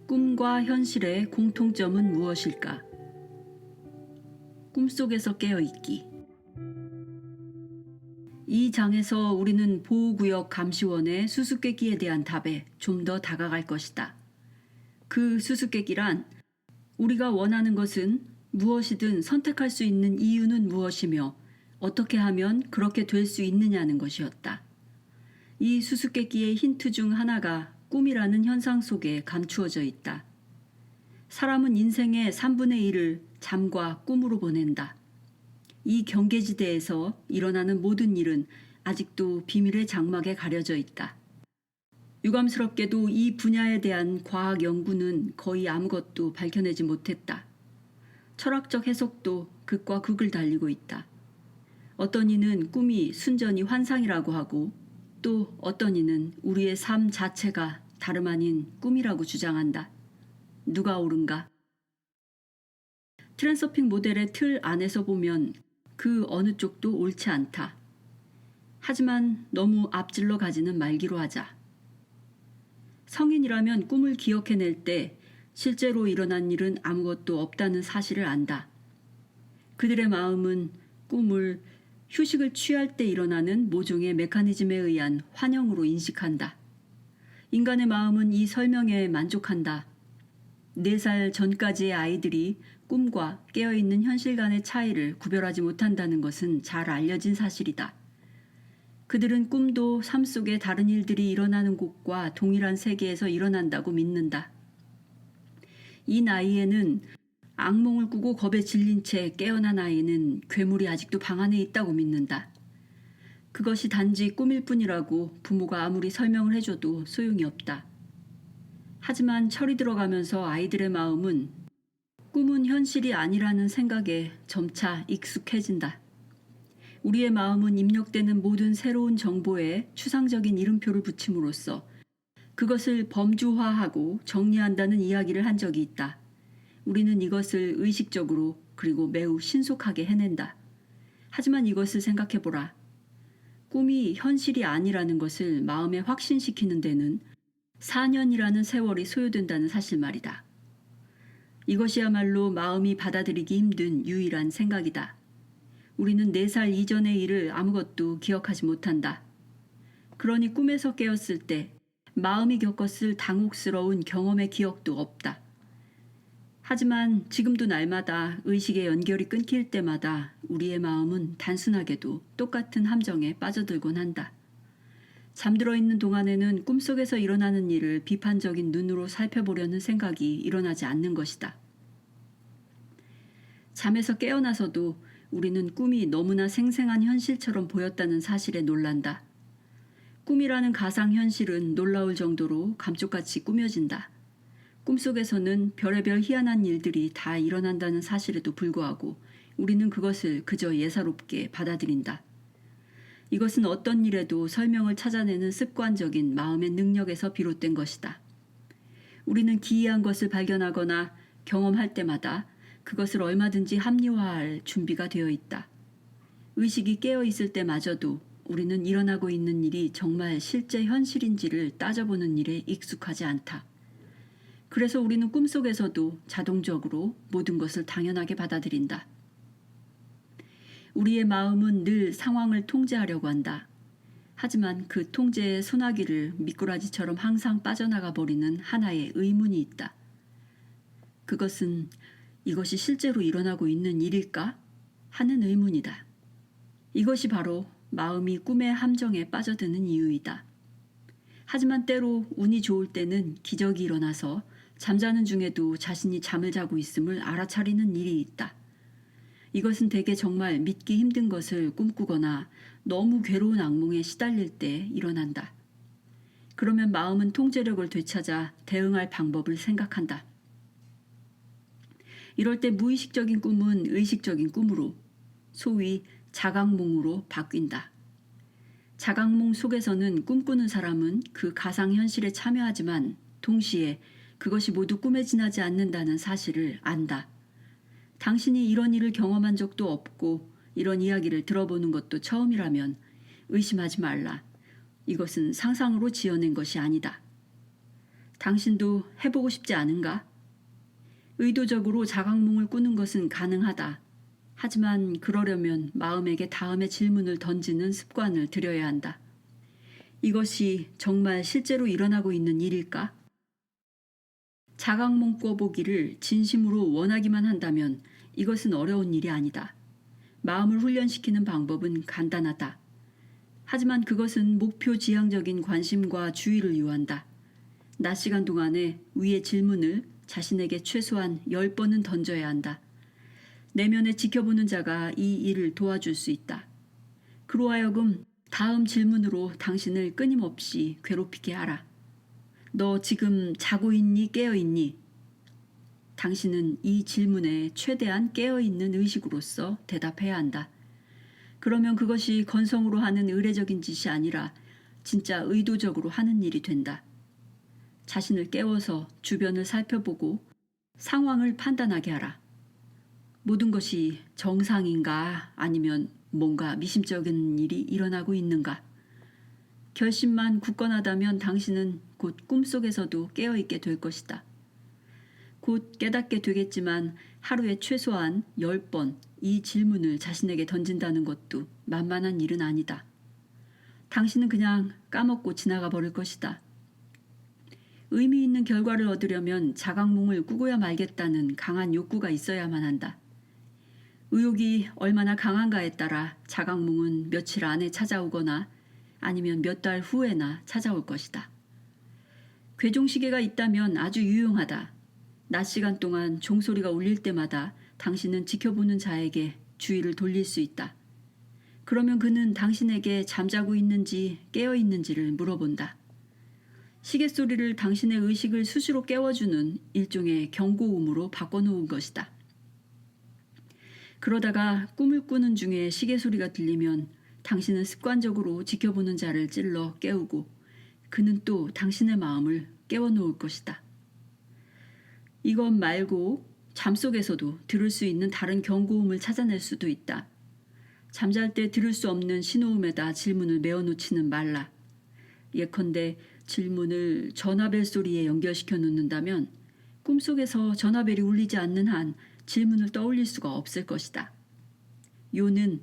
꿈과 현실의 공통점은 무엇일까? 꿈속에서 깨어있기. 이 장에서 우리는 보호구역 감시원의 수수께끼에 대한 답에 좀 더 다가갈 것이다. 그 수수께끼란 우리가 원하는 것은 무엇이든 선택할 수 있는 이유는 무엇이며 어떻게 하면 그렇게 될 수 있느냐는 것이었다. 이 수수께끼의 힌트 중 하나가 꿈이라는 현상 속에 감추어져 있다. 사람은 인생의 3분의 1을 잠과 꿈으로 보낸다. 이 경계지대에서 일어나는 모든 일은 아직도 비밀의 장막에 가려져 있다. 유감스럽게도 이 분야에 대한 과학 연구는 거의 아무것도 밝혀내지 못했다. 철학적 해석도 극과 극을 달리고 있다. 어떤 이는 꿈이 순전히 환상이라고 하고 또 어떤 이는 우리의 삶 자체가 다름 아닌 꿈이라고 주장한다. 누가 옳은가? 트랜서핑 모델의 틀 안에서 보면 그 어느 쪽도 옳지 않다. 하지만 너무 앞질러 가지는 말기로 하자. 성인이라면 꿈을 기억해낼 때 실제로 일어난 일은 아무것도 없다는 사실을 안다. 그들의 마음은 꿈을 휴식을 취할 때 일어나는 모종의 메커니즘에 의한 환영으로 인식한다. 인간의 마음은 이 설명에 만족한다. 4살 전까지의 아이들이 꿈과 깨어있는 현실 간의 차이를 구별하지 못한다는 것은 잘 알려진 사실이다. 그들은 꿈도 삶 속에 다른 일들이 일어나는 곳과 동일한 세계에서 일어난다고 믿는다. 이 나이에는 악몽을 꾸고 겁에 질린 채 깨어난 아이는 괴물이 아직도 방 안에 있다고 믿는다. 그것이 단지 꿈일 뿐이라고 부모가 아무리 설명을 해줘도 소용이 없다. 하지만 철이 들어가면서 아이들의 마음은 꿈은 현실이 아니라는 생각에 점차 익숙해진다. 우리의 마음은 입력되는 모든 새로운 정보에 추상적인 이름표를 붙임으로써 그것을 범주화하고 정리한다는 이야기를 한 적이 있다. 우리는 이것을 의식적으로 그리고 매우 신속하게 해낸다. 하지만 이것을 생각해보라. 꿈이 현실이 아니라는 것을 마음에 확신시키는 데는 4년이라는 세월이 소요된다는 사실 말이다. 이것이야말로 마음이 받아들이기 힘든 유일한 생각이다. 우리는 4살 이전의 일을 아무것도 기억하지 못한다. 그러니 꿈에서 깨었을 때 마음이 겪었을 당혹스러운 경험의 기억도 없다. 하지만 지금도 날마다 의식의 연결이 끊길 때마다 우리의 마음은 단순하게도 똑같은 함정에 빠져들곤 한다. 잠들어 있는 동안에는 꿈속에서 일어나는 일을 비판적인 눈으로 살펴보려는 생각이 일어나지 않는 것이다. 잠에서 깨어나서도 우리는 꿈이 너무나 생생한 현실처럼 보였다는 사실에 놀란다. 꿈이라는 가상현실은 놀라울 정도로 감쪽같이 꾸며진다. 꿈속에서는 별의별 희한한 일들이 다 일어난다는 사실에도 불구하고 우리는 그것을 그저 예사롭게 받아들인다. 이것은 어떤 일에도 설명을 찾아내는 습관적인 마음의 능력에서 비롯된 것이다. 우리는 기이한 것을 발견하거나 경험할 때마다 그것을 얼마든지 합리화할 준비가 되어 있다. 의식이 깨어 있을 때마저도 우리는 일어나고 있는 일이 정말 실제 현실인지를 따져보는 일에 익숙하지 않다. 그래서 우리는 꿈속에서도 자동적으로 모든 것을 당연하게 받아들인다. 우리의 마음은 늘 상황을 통제하려고 한다. 하지만 그 통제의 소나기를 미꾸라지처럼 항상 빠져나가 버리는 하나의 의문이 있다. 그것은 이것이 실제로 일어나고 있는 일일까? 하는 의문이다. 이것이 바로 마음이 꿈의 함정에 빠져드는 이유이다. 하지만 때로 운이 좋을 때는 기적이 일어나서 잠자는 중에도 자신이 잠을 자고 있음을 알아차리는 일이 있다. 이것은 대개 정말 믿기 힘든 것을 꿈꾸거나 너무 괴로운 악몽에 시달릴 때 일어난다. 그러면 마음은 통제력을 되찾아 대응할 방법을 생각한다. 이럴 때 무의식적인 꿈은 의식적인 꿈으로, 소위 자각몽으로 바뀐다. 자각몽 속에서는 꿈꾸는 사람은 그 가상현실에 참여하지만 동시에 그것이 모두 꿈에 지나지 않는다는 사실을 안다. 당신이 이런 일을 경험한 적도 없고 이런 이야기를 들어보는 것도 처음이라면 의심하지 말라. 이것은 상상으로 지어낸 것이 아니다. 당신도 해보고 싶지 않은가? 의도적으로 자각몽을 꾸는 것은 가능하다. 하지만 그러려면 마음에게 다음의 질문을 던지는 습관을 들여야 한다. 이것이 정말 실제로 일어나고 있는 일일까? 자각몽 꿔보기를 진심으로 원하기만 한다면 이것은 어려운 일이 아니다. 마음을 훈련시키는 방법은 간단하다. 하지만 그것은 목표 지향적인 관심과 주의를 요한다. 낮 시간 동안에 위의 질문을 자신에게 최소한 10번은 던져야 한다. 내면에 지켜보는 자가 이 일을 도와줄 수 있다. 그로 하여금 다음 질문으로 당신을 끊임없이 괴롭히게 하라. 너 지금 자고 있니? 깨어 있니? 당신은 이 질문에 최대한 깨어있는 의식으로서 대답해야 한다. 그러면 그것이 건성으로 하는 의례적인 짓이 아니라 진짜 의도적으로 하는 일이 된다. 자신을 깨워서 주변을 살펴보고 상황을 판단하게 하라. 모든 것이 정상인가 아니면 뭔가 미심쩍은 일이 일어나고 있는가? 결심만 굳건하다면 당신은 곧 꿈속에서도 깨어있게 될 것이다. 곧 깨닫게 되겠지만 하루에 최소한 10번 이 질문을 자신에게 던진다는 것도 만만한 일은 아니다. 당신은 그냥 까먹고 지나가 버릴 것이다. 의미 있는 결과를 얻으려면 자각몽을 꾸고야 말겠다는 강한 욕구가 있어야만 한다. 의욕이 얼마나 강한가에 따라 자각몽은 며칠 안에 찾아오거나 아니면 몇 달 후에나 찾아올 것이다. 괴종시계가 있다면 아주 유용하다. 낮 시간 동안 종소리가 울릴 때마다 당신은 지켜보는 자에게 주의를 돌릴 수 있다. 그러면 그는 당신에게 잠자고 있는지 깨어 있는지를 물어본다. 시계 소리를 당신의 의식을 수시로 깨워주는 일종의 경고음으로 바꿔놓은 것이다. 그러다가 꿈을 꾸는 중에 시계 소리가 들리면 당신은 습관적으로 지켜보는 자를 찔러 깨우고 그는 또 당신의 마음을 깨워놓을 것이다. 이것 말고 잠속에서도 들을 수 있는 다른 경고음을 찾아낼 수도 있다. 잠잘 때 들을 수 없는 신호음에다 질문을 메어놓지는 말라. 예컨대 질문을 전화벨 소리에 연결시켜 놓는다면 꿈속에서 전화벨이 울리지 않는 한 질문을 떠올릴 수가 없을 것이다. 요는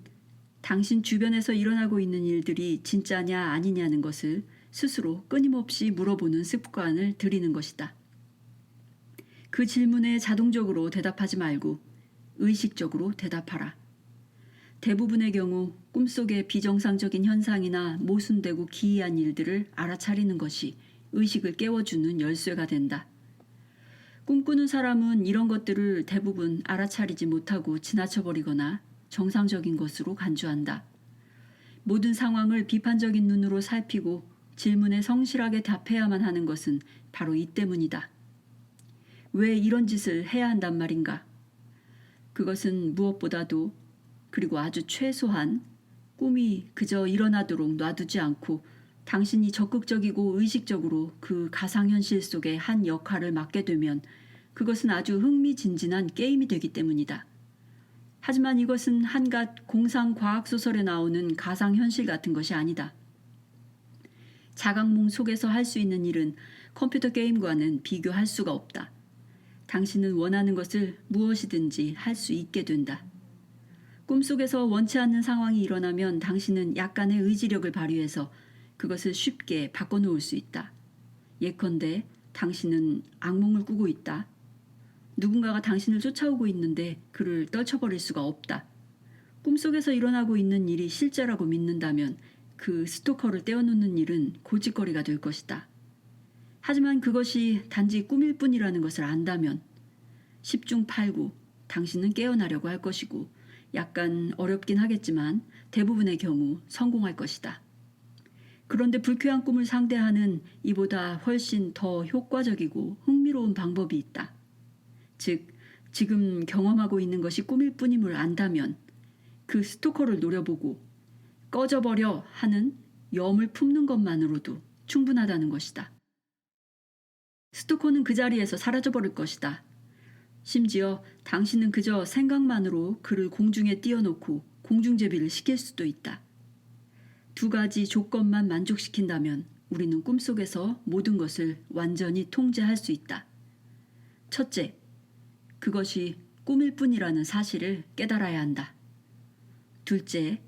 당신 주변에서 일어나고 있는 일들이 진짜냐 아니냐는 것을 스스로 끊임없이 물어보는 습관을 들이는 것이다. 그 질문에 자동적으로 대답하지 말고 의식적으로 대답하라. 대부분의 경우 꿈속의 비정상적인 현상이나 모순되고 기이한 일들을 알아차리는 것이 의식을 깨워주는 열쇠가 된다. 꿈꾸는 사람은 이런 것들을 대부분 알아차리지 못하고 지나쳐버리거나 정상적인 것으로 간주한다. 모든 상황을 비판적인 눈으로 살피고 질문에 성실하게 답해야만 하는 것은 바로 이 때문이다. 왜 이런 짓을 해야 한단 말인가? 그것은 무엇보다도 그리고 아주 최소한 꿈이 그저 일어나도록 놔두지 않고 당신이 적극적이고 의식적으로 그 가상현실 속의 한 역할을 맡게 되면 그것은 아주 흥미진진한 게임이 되기 때문이다. 하지만 이것은 한갓 공상과학소설에 나오는 가상현실 같은 것이 아니다. 자각몽 속에서 할 수 있는 일은 컴퓨터 게임과는 비교할 수가 없다. 당신은 원하는 것을 무엇이든지 할 수 있게 된다. 꿈속에서 원치 않는 상황이 일어나면 당신은 약간의 의지력을 발휘해서 그것을 쉽게 바꿔놓을 수 있다. 예컨대 당신은 악몽을 꾸고 있다. 누군가가 당신을 쫓아오고 있는데 그를 떨쳐버릴 수가 없다. 꿈속에서 일어나고 있는 일이 실제라고 믿는다면 그 스토커를 떼어놓는 일은 골칫거리가 될 것이다. 하지만 그것이 단지 꿈일 뿐이라는 것을 안다면 10중 8구 당신은 깨어나려고 할 것이고 약간 어렵긴 하겠지만 대부분의 경우 성공할 것이다. 그런데 불쾌한 꿈을 상대하는 이보다 훨씬 더 효과적이고 흥미로운 방법이 있다. 즉, 지금 경험하고 있는 것이 꿈일 뿐임을 안다면 그 스토커를 노려보고 꺼져버려 하는 염을 품는 것만으로도 충분하다는 것이다. 스토커는 그 자리에서 사라져버릴 것이다. 심지어 당신은 그저 생각만으로 그를 공중에 띄워놓고 공중제비를 시킬 수도 있다. 두 가지 조건만 만족시킨다면 우리는 꿈속에서 모든 것을 완전히 통제할 수 있다. 첫째, 그것이 꿈일 뿐이라는 사실을 깨달아야 한다. 둘째,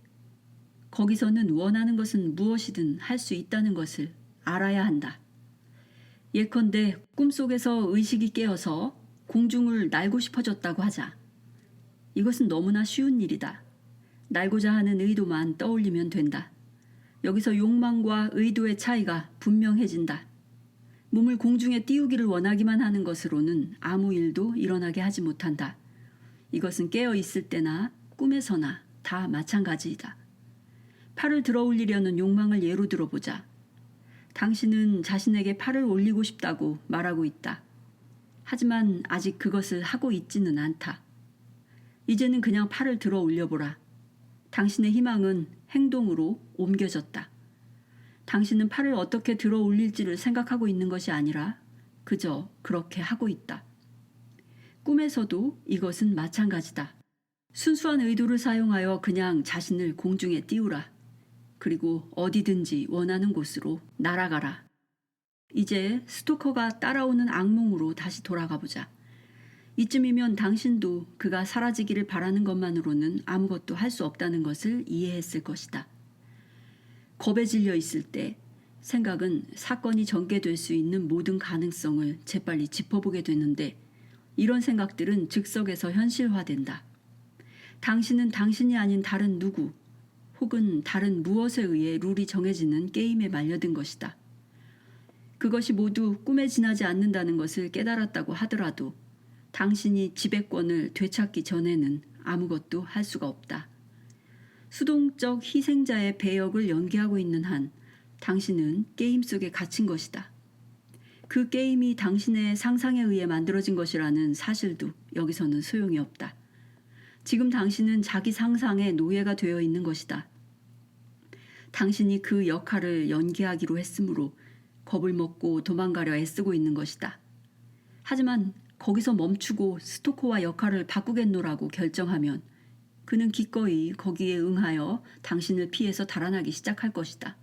거기서는 원하는 것은 무엇이든 할 수 있다는 것을 알아야 한다. 예컨대 꿈속에서 의식이 깨어서 공중을 날고 싶어졌다고 하자. 이것은 너무나 쉬운 일이다. 날고자 하는 의도만 떠올리면 된다. 여기서 욕망과 의도의 차이가 분명해진다. 몸을 공중에 띄우기를 원하기만 하는 것으로는 아무 일도 일어나게 하지 못한다. 이것은 깨어 있을 때나 꿈에서나 다 마찬가지이다. 팔을 들어 올리려는 욕망을 예로 들어보자. 당신은 자신에게 팔을 올리고 싶다고 말하고 있다. 하지만 아직 그것을 하고 있지는 않다. 이제는 그냥 팔을 들어 올려보라. 당신의 희망은 행동으로 옮겨졌다. 당신은 팔을 어떻게 들어 올릴지를 생각하고 있는 것이 아니라 그저 그렇게 하고 있다. 꿈에서도 이것은 마찬가지다. 순수한 의도를 사용하여 그냥 자신을 공중에 띄우라. 그리고 어디든지 원하는 곳으로 날아가라. 이제 스토커가 따라오는 악몽으로 다시 돌아가 보자. 이쯤이면 당신도 그가 사라지기를 바라는 것만으로는 아무것도 할 수 없다는 것을 이해했을 것이다. 겁에 질려 있을 때 생각은 사건이 전개될 수 있는 모든 가능성을 재빨리 짚어보게 되는데 이런 생각들은 즉석에서 현실화된다. 당신은 당신이 아닌 다른 누구 혹은 다른 무엇에 의해 룰이 정해지는 게임에 말려든 것이다. 그것이 모두 꿈에 지나지 않는다는 것을 깨달았다고 하더라도 당신이 지배권을 되찾기 전에는 아무것도 할 수가 없다. 수동적 희생자의 배역을 연기하고 있는 한 당신은 게임 속에 갇힌 것이다. 그 게임이 당신의 상상에 의해 만들어진 것이라는 사실도 여기서는 소용이 없다. 지금 당신은 자기 상상의 노예가 되어 있는 것이다. 당신이 그 역할을 연기하기로 했으므로 겁을 먹고 도망가려 애쓰고 있는 것이다. 하지만 거기서 멈추고 스토커와 역할을 바꾸겠노라고 결정하면 그는 기꺼이 거기에 응하여 당신을 피해서 달아나기 시작할 것이다.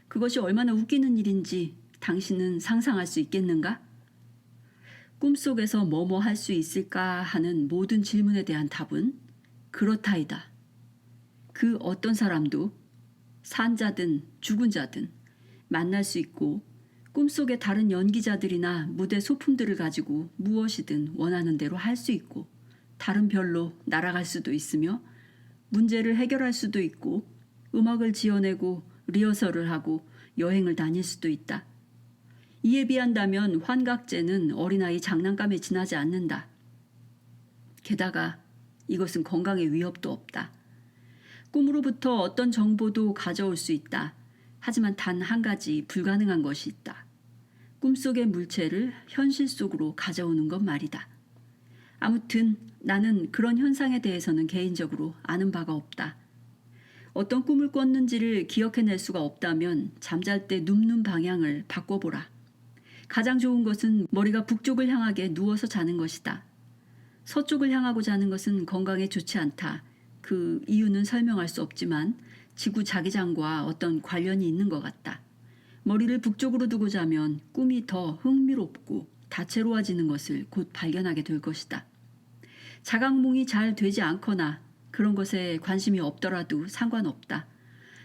그것이 얼마나 웃기는 일인지 당신은 상상할 수 있겠는가? 꿈속에서 뭐뭐 할 수 있을까 하는 모든 질문에 대한 답은 그렇다이다. 그 어떤 사람도 산자든 죽은 자든 만날 수 있고 꿈속의 다른 연기자들이나 무대 소품들을 가지고 무엇이든 원하는 대로 할 수 있고 다른 별로 날아갈 수도 있으며 문제를 해결할 수도 있고 음악을 지어내고 리허설을 하고 여행을 다닐 수도 있다. 이에 비한다면 환각제는 어린아이 장난감에 지나지 않는다. 게다가 이것은 건강에 위협도 없다. 꿈으로부터 어떤 정보도 가져올 수 있다. 하지만 단 한 가지 불가능한 것이 있다. 꿈속의 물체를 현실 속으로 가져오는 것 말이다. 아무튼 나는 그런 현상에 대해서는 개인적으로 아는 바가 없다. 어떤 꿈을 꿨는지를 기억해낼 수가 없다면 잠잘 때 눕는 방향을 바꿔보라. 가장 좋은 것은 머리가 북쪽을 향하게 누워서 자는 것이다. 서쪽을 향하고 자는 것은 건강에 좋지 않다. 그 이유는 설명할 수 없지만 지구 자기장과 어떤 관련이 있는 것 같다. 머리를 북쪽으로 두고 자면 꿈이 더 흥미롭고 다채로워지는 것을 곧 발견하게 될 것이다. 자각몽이 잘 되지 않거나 그런 것에 관심이 없더라도 상관없다.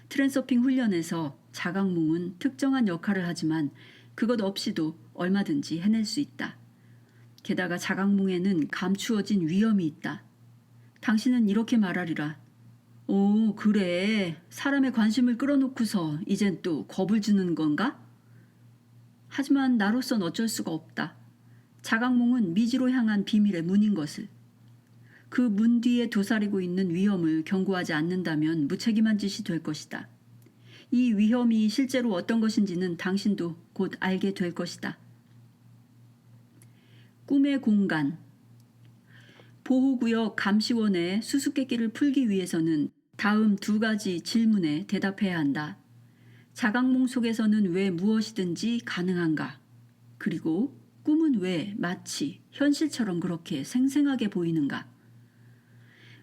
트랜서핑 훈련에서 자각몽은 특정한 역할을 하지만 그것 없이도 얼마든지 해낼 수 있다. 게다가 자각몽에는 감추어진 위험이 있다. 당신은 이렇게 말하리라. 오, 그래. 사람의 관심을 끌어놓고서 이젠 또 겁을 주는 건가? 하지만 나로선 어쩔 수가 없다. 자각몽은 미지로 향한 비밀의 문인 것을. 그 문 뒤에 도사리고 있는 위험을 경고하지 않는다면 무책임한 짓이 될 것이다. 이 위험이 실제로 어떤 것인지는 당신도 곧 알게 될 것이다. 꿈의 공간. 보호구역 감시원의 수수께끼를 풀기 위해서는 다음 두 가지 질문에 대답해야 한다. 자각몽 속에서는 왜 무엇이든지 가능한가? 그리고 꿈은 왜 마치 현실처럼 그렇게 생생하게 보이는가?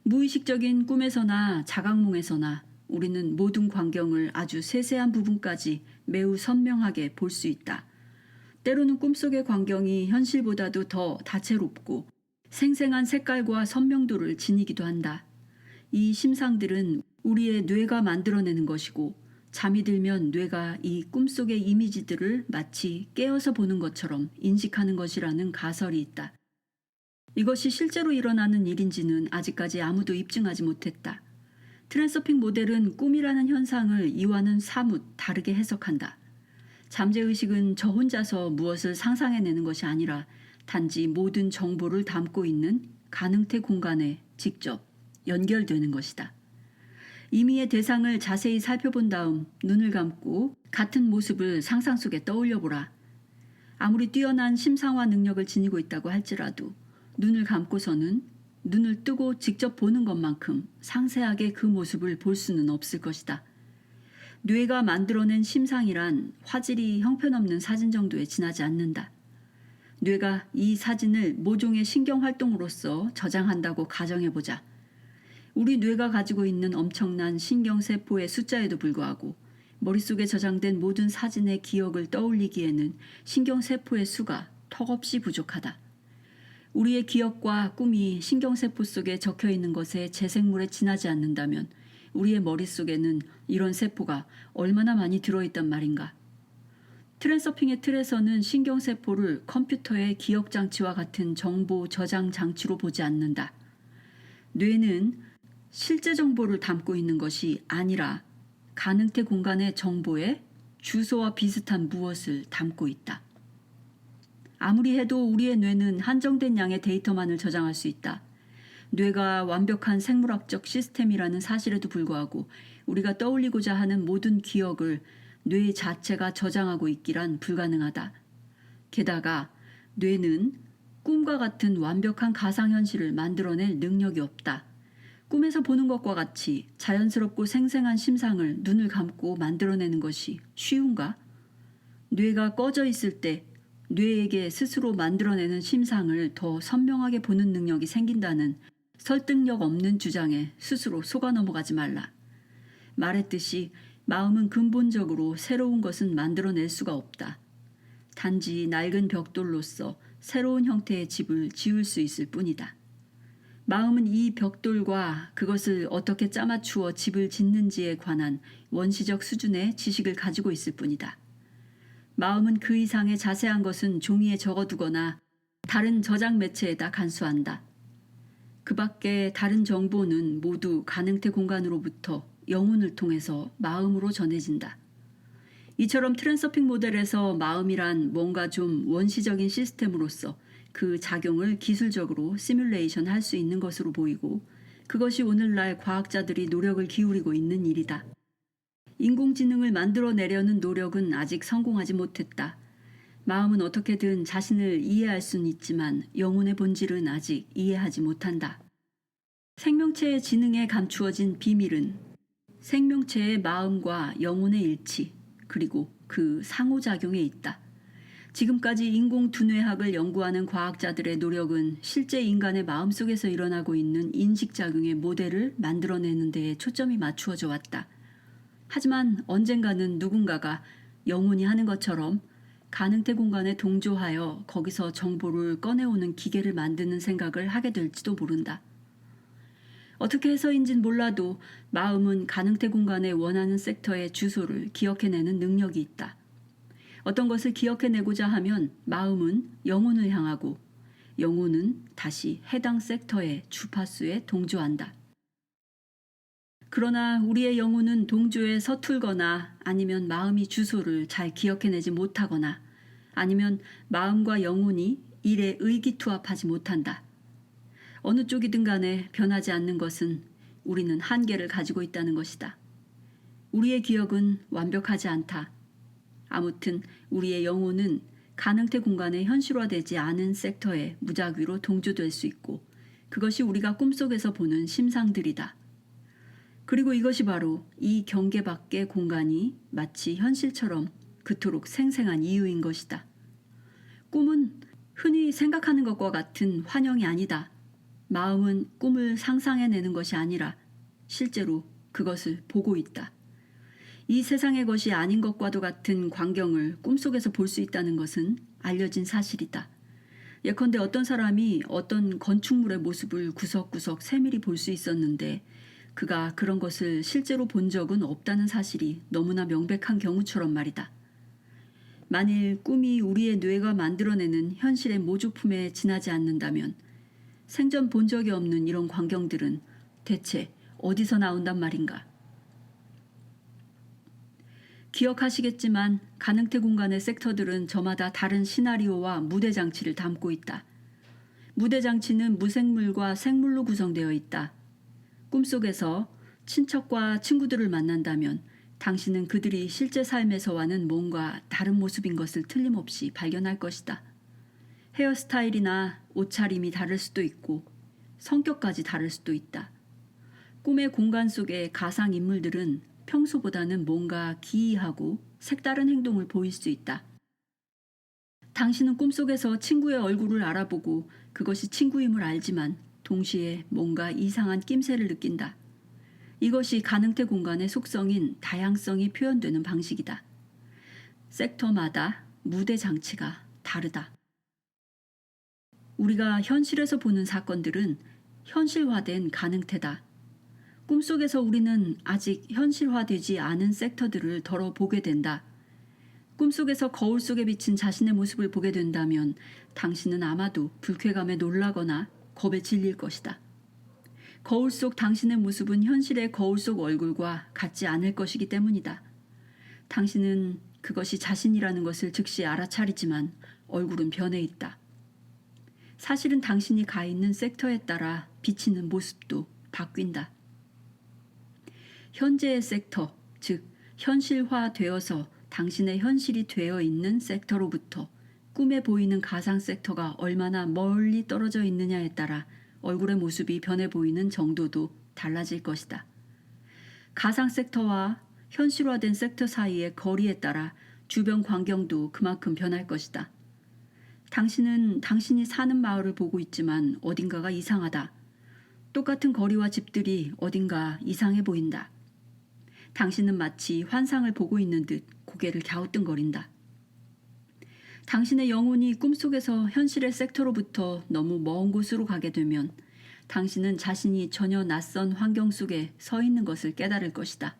무의식적인 꿈에서나 자각몽에서나 우리는 모든 광경을 아주 세세한 부분까지 매우 선명하게 볼 수 있다. 때로는 꿈속의 광경이 현실보다도 더 다채롭고 생생한 색깔과 선명도를 지니기도 한다. 이 심상들은 우리의 뇌가 만들어내는 것이고 잠이 들면 뇌가 이 꿈속의 이미지들을 마치 깨어서 보는 것처럼 인식하는 것이라는 가설이 있다. 이것이 실제로 일어나는 일인지는 아직까지 아무도 입증하지 못했다. 트랜서핑 모델은 꿈이라는 현상을 이와는 사뭇 다르게 해석한다. 잠재의식은 저 혼자서 무엇을 상상해내는 것이 아니라 단지 모든 정보를 담고 있는 가능태 공간에 직접 연결되는 것이다. 임의의 대상을 자세히 살펴본 다음 눈을 감고 같은 모습을 상상 속에 떠올려 보라. 아무리 뛰어난 심상화 능력을 지니고 있다고 할지라도 눈을 감고서는 눈을 뜨고 직접 보는 것만큼 상세하게 그 모습을 볼 수는 없을 것이다. 뇌가 만들어낸 심상이란 화질이 형편없는 사진 정도에 지나지 않는다. 뇌가 이 사진을 모종의 신경활동으로서 저장한다고 가정해보자. 우리 뇌가 가지고 있는 엄청난 신경세포의 숫자에도 불구하고 머릿속에 저장된 모든 사진의 기억을 떠올리기에는 신경세포의 수가 턱없이 부족하다. 우리의 기억과 꿈이 신경세포 속에 적혀있는 것에 재생물에 지나지 않는다면 우리의 머릿속에는 이런 세포가 얼마나 많이 들어있단 말인가. 트랜서핑의 틀에서는 신경세포를 컴퓨터의 기억장치와 같은 정보 저장 장치로 보지 않는다. 뇌는 실제 정보를 담고 있는 것이 아니라 가능태 공간의 정보에 주소와 비슷한 무엇을 담고 있다. 아무리 해도 우리의 뇌는 한정된 양의 데이터만을 저장할 수 있다. 뇌가 완벽한 생물학적 시스템이라는 사실에도 불구하고 우리가 떠올리고자 하는 모든 기억을 뇌 자체가 저장하고 있기란 불가능하다. 게다가 뇌는 꿈과 같은 완벽한 가상현실을 만들어낼 능력이 없다. 꿈에서 보는 것과 같이 자연스럽고 생생한 심상을 눈을 감고 만들어내는 것이 쉬운가? 뇌가 꺼져 있을 때 뇌에게 스스로 만들어내는 심상을 더 선명하게 보는 능력이 생긴다는 설득력 없는 주장에 스스로 속아 넘어가지 말라. 말했듯이 마음은 근본적으로 새로운 것은 만들어낼 수가 없다. 단지 낡은 벽돌로서 새로운 형태의 집을 지을 수 있을 뿐이다. 마음은 이 벽돌과 그것을 어떻게 짜맞추어 집을 짓는지에 관한 원시적 수준의 지식을 가지고 있을 뿐이다. 마음은 그 이상의 자세한 것은 종이에 적어두거나 다른 저장 매체에다 간수한다. 그 밖에 다른 정보는 모두 가능태 공간으로부터 영혼을 통해서 마음으로 전해진다. 이처럼 트랜서핑 모델에서 마음이란 뭔가 좀 원시적인 시스템으로서 그 작용을 기술적으로 시뮬레이션 할 수 있는 것으로 보이고 그것이 오늘날 과학자들이 노력을 기울이고 있는 일이다. 인공지능을 만들어내려는 노력은 아직 성공하지 못했다. 마음은 어떻게든 자신을 이해할 수는 있지만 영혼의 본질은 아직 이해하지 못한다. 생명체의 지능에 감추어진 비밀은 생명체의 마음과 영혼의 일치, 그리고 그 상호작용에 있다. 지금까지 인공두뇌학을 연구하는 과학자들의 노력은 실제 인간의 마음속에서 일어나고 있는 인식작용의 모델을 만들어내는 데에 초점이 맞추어져 왔다. 하지만 언젠가는 누군가가 영혼이 하는 것처럼 가능태 공간에 동조하여 거기서 정보를 꺼내오는 기계를 만드는 생각을 하게 될지도 모른다. 어떻게 해서인진 몰라도 마음은 가능태 공간에 원하는 섹터의 주소를 기억해내는 능력이 있다. 어떤 것을 기억해내고자 하면 마음은 영혼을 향하고 영혼은 다시 해당 섹터의 주파수에 동조한다. 그러나 우리의 영혼은 동조에 서툴거나 아니면 마음이 주소를 잘 기억해내지 못하거나 아니면 마음과 영혼이 일에 의기투합하지 못한다. 어느 쪽이든 간에 변하지 않는 것은 우리는 한계를 가지고 있다는 것이다. 우리의 기억은 완벽하지 않다. 아무튼 우리의 영혼은 가능태 공간에 현실화되지 않은 섹터에 무작위로 동조될 수 있고 그것이 우리가 꿈속에서 보는 심상들이다. 그리고 이것이 바로 이 경계 밖의 공간이 마치 현실처럼 그토록 생생한 이유인 것이다. 꿈은 흔히 생각하는 것과 같은 환영이 아니다. 마음은 꿈을 상상해내는 것이 아니라 실제로 그것을 보고 있다. 이 세상의 것이 아닌 것과도 같은 광경을 꿈속에서 볼 수 있다는 것은 알려진 사실이다. 예컨대 어떤 사람이 어떤 건축물의 모습을 구석구석 세밀히 볼 수 있었는데 그가 그런 것을 실제로 본 적은 없다는 사실이 너무나 명백한 경우처럼 말이다. 만일 꿈이 우리의 뇌가 만들어내는 현실의 모조품에 지나지 않는다면 생전 본 적이 없는 이런 광경들은 대체 어디서 나온단 말인가? 기억하시겠지만 가능태 공간의 섹터들은 저마다 다른 시나리오와 무대 장치를 담고 있다. 무대 장치는 무생물과 생물로 구성되어 있다. 꿈속에서 친척과 친구들을 만난다면 당신은 그들이 실제 삶에서와는 뭔가 다른 모습인 것을 틀림없이 발견할 것이다. 헤어스타일이나 옷차림이 다를 수도 있고 성격까지 다를 수도 있다. 꿈의 공간 속의 가상 인물들은 평소보다는 뭔가 기이하고 색다른 행동을 보일 수 있다. 당신은 꿈속에서 친구의 얼굴을 알아보고 그것이 친구임을 알지만 동시에 뭔가 이상한 낌새를 느낀다. 이것이 가능태 공간의 속성인 다양성이 표현되는 방식이다. 섹터마다 무대 장치가 다르다. 우리가 현실에서 보는 사건들은 현실화된 가능태다. 꿈속에서 우리는 아직 현실화되지 않은 섹터들을 덜어 보게 된다. 꿈속에서 거울 속에 비친 자신의 모습을 보게 된다면 당신은 아마도 불쾌감에 놀라거나 겁에 질릴 것이다. 거울 속 당신의 모습은 현실의 거울 속 얼굴과 같지 않을 것이기 때문이다. 당신은 그것이 자신이라는 것을 즉시 알아차리지만 얼굴은 변해 있다. 사실은 당신이 가 있는 섹터에 따라 비치는 모습도 바뀐다. 현재의 섹터, 즉 현실화되어서 당신의 현실이 되어 있는 섹터로부터 꿈에 보이는 가상 섹터가 얼마나 멀리 떨어져 있느냐에 따라 얼굴의 모습이 변해 보이는 정도도 달라질 것이다. 가상 섹터와 현실화된 섹터 사이의 거리에 따라 주변 광경도 그만큼 변할 것이다. 당신은 당신이 사는 마을을 보고 있지만 어딘가가 이상하다. 똑같은 거리와 집들이 어딘가 이상해 보인다. 당신은 마치 환상을 보고 있는 듯 고개를 갸우뚱거린다. 당신의 영혼이 꿈속에서 현실의 섹터로부터 너무 먼 곳으로 가게 되면 당신은 자신이 전혀 낯선 환경 속에 서 있는 것을 깨달을 것이다.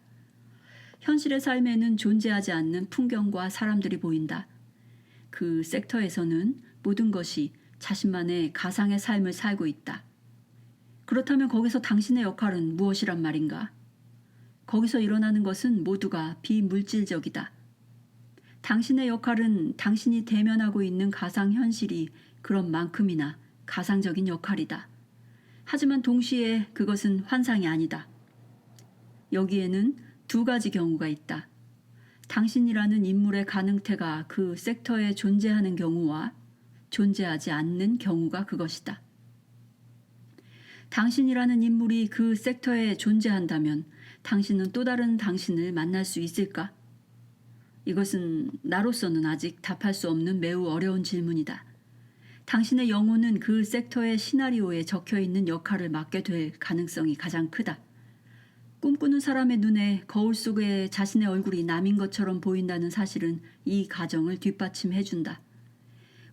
현실의 삶에는 존재하지 않는 풍경과 사람들이 보인다. 그 섹터에서는 모든 것이 자신만의 가상의 삶을 살고 있다. 그렇다면 거기서 당신의 역할은 무엇이란 말인가? 거기서 일어나는 것은 모두가 비물질적이다. 당신의 역할은 당신이 대면하고 있는 가상현실이 그런 만큼이나 가상적인 역할이다. 하지만 동시에 그것은 환상이 아니다. 여기에는 두 가지 경우가 있다. 당신이라는 인물의 가능태가 그 섹터에 존재하는 경우와 존재하지 않는 경우가 그것이다. 당신이라는 인물이 그 섹터에 존재한다면 당신은 또 다른 당신을 만날 수 있을까? 이것은 나로서는 아직 답할 수 없는 매우 어려운 질문이다. 당신의 영혼은 그 섹터의 시나리오에 적혀있는 역할을 맡게 될 가능성이 가장 크다. 꿈꾸는 사람의 눈에 거울 속에 자신의 얼굴이 남인 것처럼 보인다는 사실은 이 가정을 뒷받침해준다.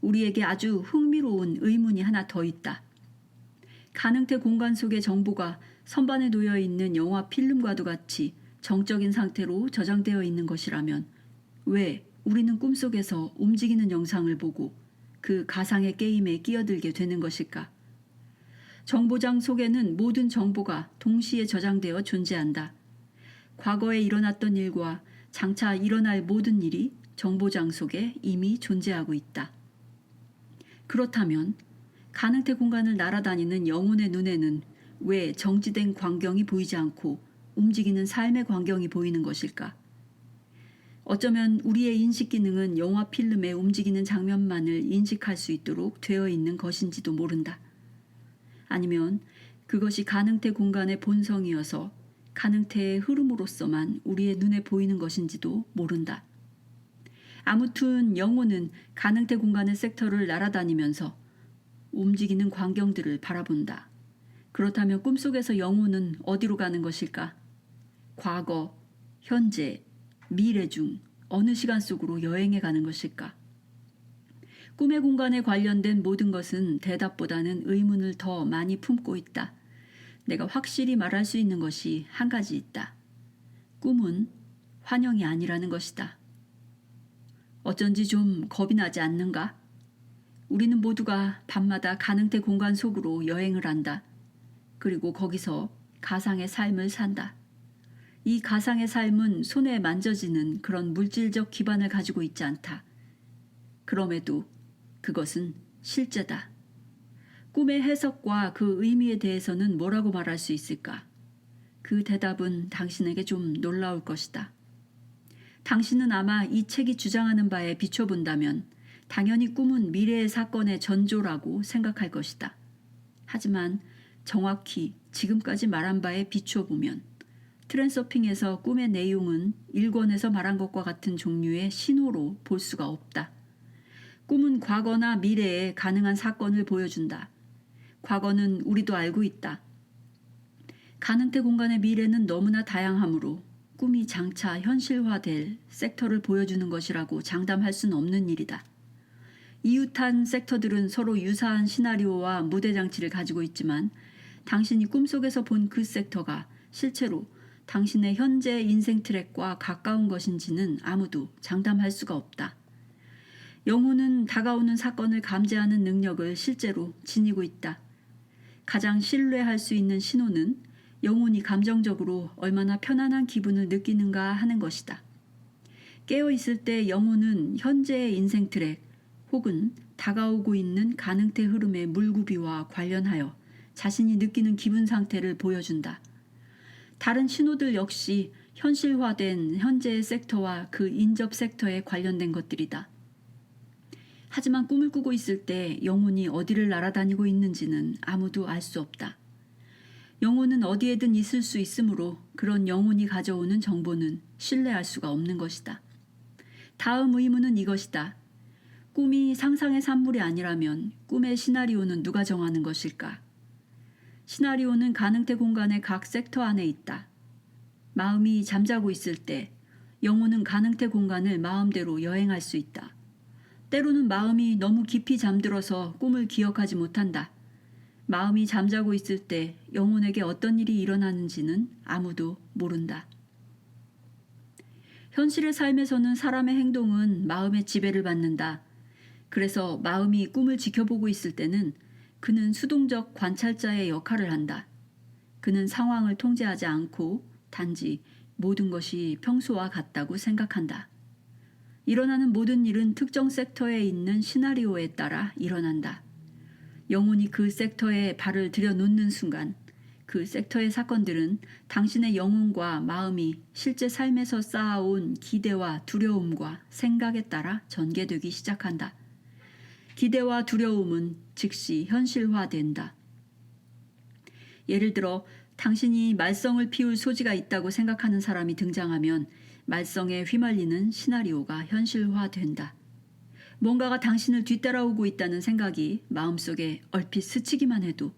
우리에게 아주 흥미로운 의문이 하나 더 있다. 가능태 공간 속의 정보가 선반에 놓여 있는 영화 필름과도 같이 정적인 상태로 저장되어 있는 것이라면 왜 우리는 꿈속에서 움직이는 영상을 보고 그 가상의 게임에 끼어들게 되는 것일까? 정보장 속에는 모든 정보가 동시에 저장되어 존재한다. 과거에 일어났던 일과 장차 일어날 모든 일이 정보장 속에 이미 존재하고 있다. 그렇다면 가능태 공간을 날아다니는 영혼의 눈에는 왜 정지된 광경이 보이지 않고 움직이는 삶의 광경이 보이는 것일까? 어쩌면 우리의 인식 기능은 영화 필름에 움직이는 장면만을 인식할 수 있도록 되어 있는 것인지도 모른다. 아니면 그것이 가능태 공간의 본성이어서 가능태의 흐름으로서만 우리의 눈에 보이는 것인지도 모른다. 아무튼 영혼은 가능태 공간의 섹터를 날아다니면서 움직이는 광경들을 바라본다. 그렇다면 꿈속에서 영혼은 어디로 가는 것일까? 과거, 현재, 미래 중 어느 시간 속으로 여행해 가는 것일까? 꿈의 공간에 관련된 모든 것은 대답보다는 의문을 더 많이 품고 있다. 내가 확실히 말할 수 있는 것이 한 가지 있다. 꿈은 환영이 아니라는 것이다. 어쩐지 좀 겁이 나지 않는가? 우리는 모두가 밤마다 가능태 공간 속으로 여행을 한다. 그리고 거기서 가상의 삶을 산다. 이 가상의 삶은 손에 만져지는 그런 물질적 기반을 가지고 있지 않다. 그럼에도 그것은 실제다. 꿈의 해석과 그 의미에 대해서는 뭐라고 말할 수 있을까? 그 대답은 당신에게 좀 놀라울 것이다. 당신은 아마 이 책이 주장하는 바에 비춰본다면 당연히 꿈은 미래의 사건의 전조라고 생각할 것이다. 하지만 정확히 지금까지 말한 바에 비춰보면 트랜서핑에서 꿈의 내용은 1권에서 말한 것과 같은 종류의 신호로 볼 수가 없다. 꿈은 과거나 미래에 가능한 사건을 보여준다. 과거는 우리도 알고 있다. 가능태 공간의 미래는 너무나 다양하므로 꿈이 장차 현실화될 섹터를 보여주는 것이라고 장담할 수는 없는 일이다. 이웃한 섹터들은 서로 유사한 시나리오와 무대 장치를 가지고 있지만 당신이 꿈속에서 본 그 섹터가 실제로 당신의 현재 인생 트랙과 가까운 것인지는 아무도 장담할 수가 없다. 영혼은 다가오는 사건을 감지하는 능력을 실제로 지니고 있다. 가장 신뢰할 수 있는 신호는 영혼이 감정적으로 얼마나 편안한 기분을 느끼는가 하는 것이다. 깨어있을 때 영혼은 현재의 인생 트랙 혹은 다가오고 있는 가능태 흐름의 물구비와 관련하여 자신이 느끼는 기분 상태를 보여준다. 다른 신호들 역시 현실화된 현재의 섹터와 그 인접 섹터에 관련된 것들이다. 하지만 꿈을 꾸고 있을 때 영혼이 어디를 날아다니고 있는지는 아무도 알 수 없다. 영혼은 어디에든 있을 수 있으므로 그런 영혼이 가져오는 정보는 신뢰할 수가 없는 것이다. 다음 의문은 이것이다. 꿈이 상상의 산물이 아니라면 꿈의 시나리오는 누가 정하는 것일까? 시나리오는 가능태 공간의 각 섹터 안에 있다. 마음이 잠자고 있을 때 영혼은 가능태 공간을 마음대로 여행할 수 있다. 때로는 마음이 너무 깊이 잠들어서 꿈을 기억하지 못한다. 마음이 잠자고 있을 때 영혼에게 어떤 일이 일어나는지는 아무도 모른다. 현실의 삶에서는 사람의 행동은 마음의 지배를 받는다. 그래서 마음이 꿈을 지켜보고 있을 때는 그는 수동적 관찰자의 역할을 한다. 그는 상황을 통제하지 않고 단지 모든 것이 평소와 같다고 생각한다. 일어나는 모든 일은 특정 섹터에 있는 시나리오에 따라 일어난다. 영혼이 그 섹터에 발을 들여놓는 순간 그 섹터의 사건들은 당신의 영혼과 마음이 실제 삶에서 쌓아온 기대와 두려움과 생각에 따라 전개되기 시작한다. 기대와 두려움은 즉시 현실화된다. 예를 들어 당신이 말썽을 피울 소지가 있다고 생각하는 사람이 등장하면 말썽에 휘말리는 시나리오가 현실화된다. 뭔가가 당신을 뒤따라오고 있다는 생각이 마음속에 얼핏 스치기만 해도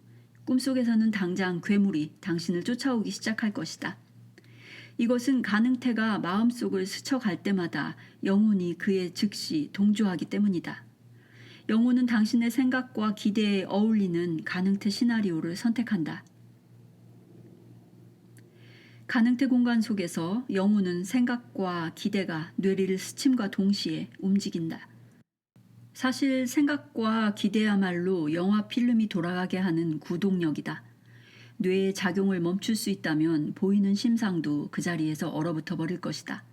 꿈속에서는 당장 괴물이 당신을 쫓아오기 시작할 것이다. 이것은 가능태가 마음속을 스쳐갈 때마다 영혼이 그에 즉시 동조하기 때문이다. 영혼은 당신의 생각과 기대에 어울리는 가능태 시나리오를 선택한다. 가능태 공간 속에서 영혼은 생각과 기대가 뇌리를 스침과 동시에 움직인다. 사실 생각과 기대야말로 영화 필름이 돌아가게 하는 구동력이다. 뇌의 작용을 멈출 수 있다면 보이는 심상도 그 자리에서 얼어붙어 버릴 것이다.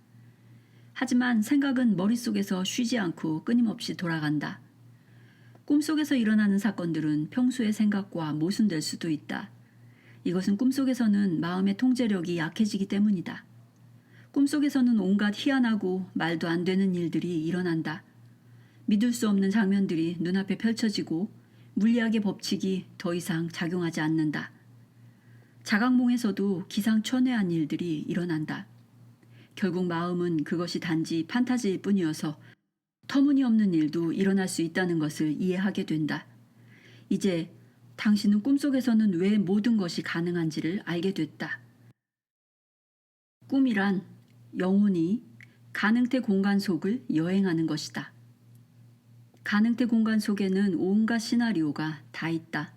하지만 생각은 머릿속에서 쉬지 않고 끊임없이 돌아간다. 꿈속에서 일어나는 사건들은 평소의 생각과 모순될 수도 있다. 이것은 꿈속에서는 마음의 통제력이 약해지기 때문이다. 꿈속에서는 온갖 희한하고 말도 안 되는 일들이 일어난다. 믿을 수 없는 장면들이 눈앞에 펼쳐지고 물리학의 법칙이 더 이상 작용하지 않는다. 자각몽에서도 기상천외한 일들이 일어난다. 결국 마음은 그것이 단지 판타지일 뿐이어서 터무니없는 일도 일어날 수 있다는 것을 이해하게 된다. 이제 당신은 꿈속에서는 왜 모든 것이 가능한지를 알게 됐다. 꿈이란 영혼이 가능태 공간 속을 여행하는 것이다. 가능태 공간 속에는 온갖 시나리오가 다 있다.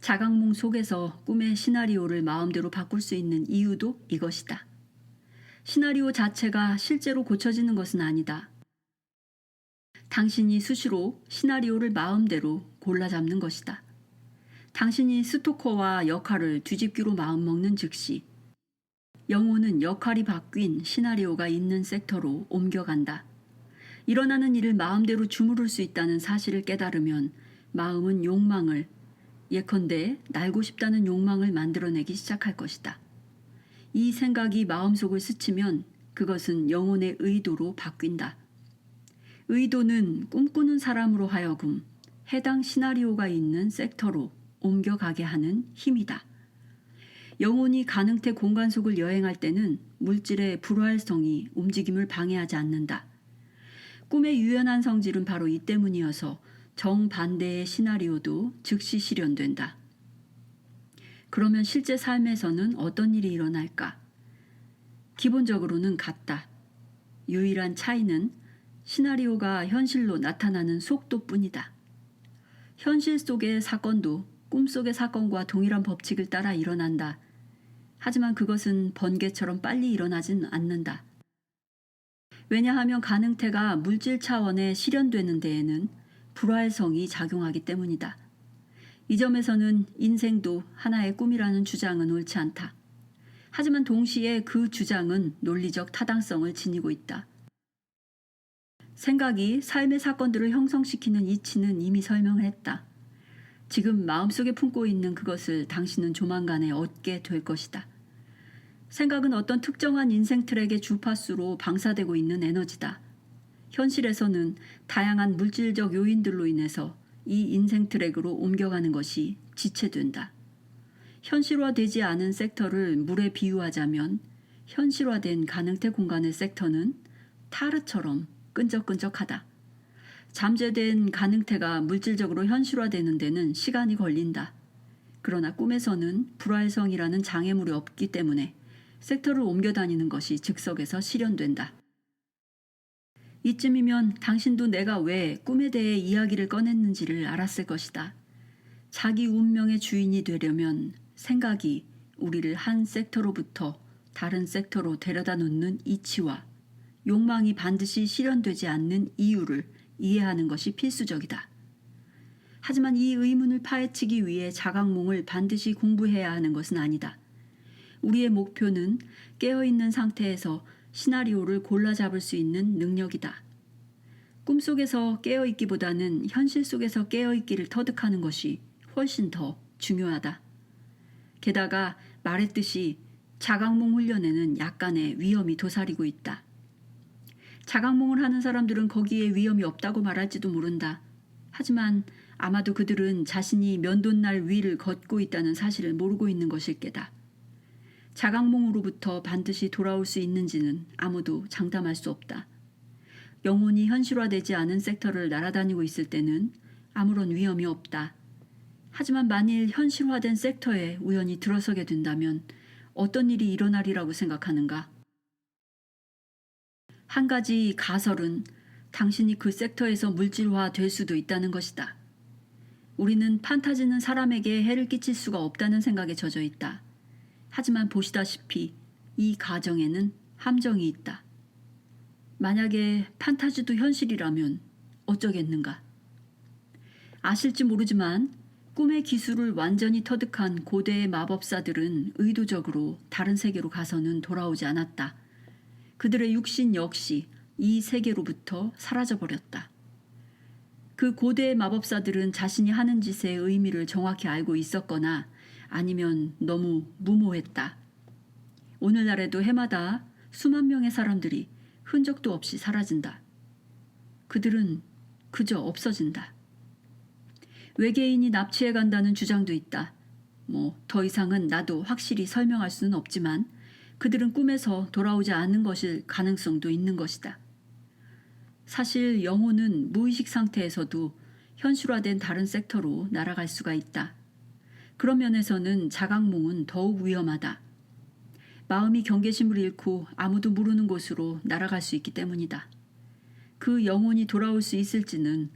자각몽 속에서 꿈의 시나리오를 마음대로 바꿀 수 있는 이유도 이것이다. 시나리오 자체가 실제로 고쳐지는 것은 아니다. 당신이 수시로 시나리오를 마음대로 골라 잡는 것이다. 당신이 스토커와 역할을 뒤집기로 마음먹는 즉시 영혼은 역할이 바뀐 시나리오가 있는 섹터로 옮겨간다. 일어나는 일을 마음대로 주무를 수 있다는 사실을 깨달으면 마음은 욕망을, 예컨대 날고 싶다는 욕망을 만들어내기 시작할 것이다. 이 생각이 마음속을 스치면 그것은 영혼의 의도로 바뀐다. 의도는 꿈꾸는 사람으로 하여금 해당 시나리오가 있는 섹터로 옮겨가게 하는 힘이다. 영혼이 가능태 공간 속을 여행할 때는 물질의 불활성이 움직임을 방해하지 않는다. 꿈의 유연한 성질은 바로 이 때문이어서 정반대의 시나리오도 즉시 실현된다. 그러면 실제 삶에서는 어떤 일이 일어날까? 기본적으로는 같다. 유일한 차이는 시나리오가 현실로 나타나는 속도뿐이다. 현실 속의 사건도 꿈속의 사건과 동일한 법칙을 따라 일어난다. 하지만 그것은 번개처럼 빨리 일어나진 않는다. 왜냐하면 가능태가 물질 차원에 실현되는 데에는 불활성이 작용하기 때문이다. 이 점에서는 인생도 하나의 꿈이라는 주장은 옳지 않다. 하지만 동시에 그 주장은 논리적 타당성을 지니고 있다. 생각이 삶의 사건들을 형성시키는 이치는 이미 설명했다. 지금 마음속에 품고 있는 그것을 당신은 조만간에 얻게 될 것이다. 생각은 어떤 특정한 인생 트랙의 주파수로 방사되고 있는 에너지다. 현실에서는 다양한 물질적 요인들로 인해서 이 인생 트랙으로 옮겨가는 것이 지체된다. 현실화되지 않은 섹터를 물에 비유하자면 현실화된 가능태 공간의 섹터는 타르처럼 끈적끈적하다. 잠재된 가능태가 물질적으로 현실화되는 데는 시간이 걸린다. 그러나 꿈에서는 불활성이라는 장애물이 없기 때문에 섹터를 옮겨 다니는 것이 즉석에서 실현된다. 이쯤이면 당신도 내가 왜 꿈에 대해 이야기를 꺼냈는지를 알았을 것이다. 자기 운명의 주인이 되려면 생각이 우리를 한 섹터로부터 다른 섹터로 데려다 놓는 이치와 욕망이 반드시 실현되지 않는 이유를 이해하는 것이 필수적이다. 하지만 이 의문을 파헤치기 위해 자각몽을 반드시 공부해야 하는 것은 아니다. 우리의 목표는 깨어있는 상태에서 시나리오를 골라 잡을 수 있는 능력이다. 꿈속에서 깨어있기보다는 현실 속에서 깨어있기를 터득하는 것이 훨씬 더 중요하다. 게다가 말했듯이 자각몽 훈련에는 약간의 위험이 도사리고 있다. 자각몽을 하는 사람들은 거기에 위험이 없다고 말할지도 모른다. 하지만 아마도 그들은 자신이 면도날 위를 걷고 있다는 사실을 모르고 있는 것일 게다. 자각몽으로부터 반드시 돌아올 수 있는지는 아무도 장담할 수 없다. 영혼이 현실화되지 않은 섹터를 날아다니고 있을 때는 아무런 위험이 없다. 하지만 만일 현실화된 섹터에 우연히 들어서게 된다면 어떤 일이 일어나리라고 생각하는가? 한 가지 가설은 당신이 그 섹터에서 물질화 될 수도 있다는 것이다. 우리는 판타지는 사람에게 해를 끼칠 수가 없다는 생각에 젖어 있다. 하지만 보시다시피 이 가정에는 함정이 있다. 만약에 판타지도 현실이라면 어쩌겠는가? 아실지 모르지만 꿈의 기술을 완전히 터득한 고대의 마법사들은 의도적으로 다른 세계로 가서는 돌아오지 않았다. 그들의 육신 역시 이 세계로부터 사라져버렸다. 그 고대의 마법사들은 자신이 하는 짓의 의미를 정확히 알고 있었거나 아니면 너무 무모했다. 오늘날에도 해마다 수만 명의 사람들이 흔적도 없이 사라진다. 그들은 그저 없어진다. 외계인이 납치해 간다는 주장도 있다. 더 이상은 나도 확실히 설명할 수는 없지만 그들은 꿈에서 돌아오지 않는 것일 가능성도 있는 것이다. 사실 영혼은 무의식 상태에서도 현실화된 다른 섹터로 날아갈 수가 있다. 그런 면에서는 자각몽은 더욱 위험하다. 마음이 경계심을 잃고 아무도 모르는 곳으로 날아갈 수 있기 때문이다. 그 영혼이 돌아올 수 있을지는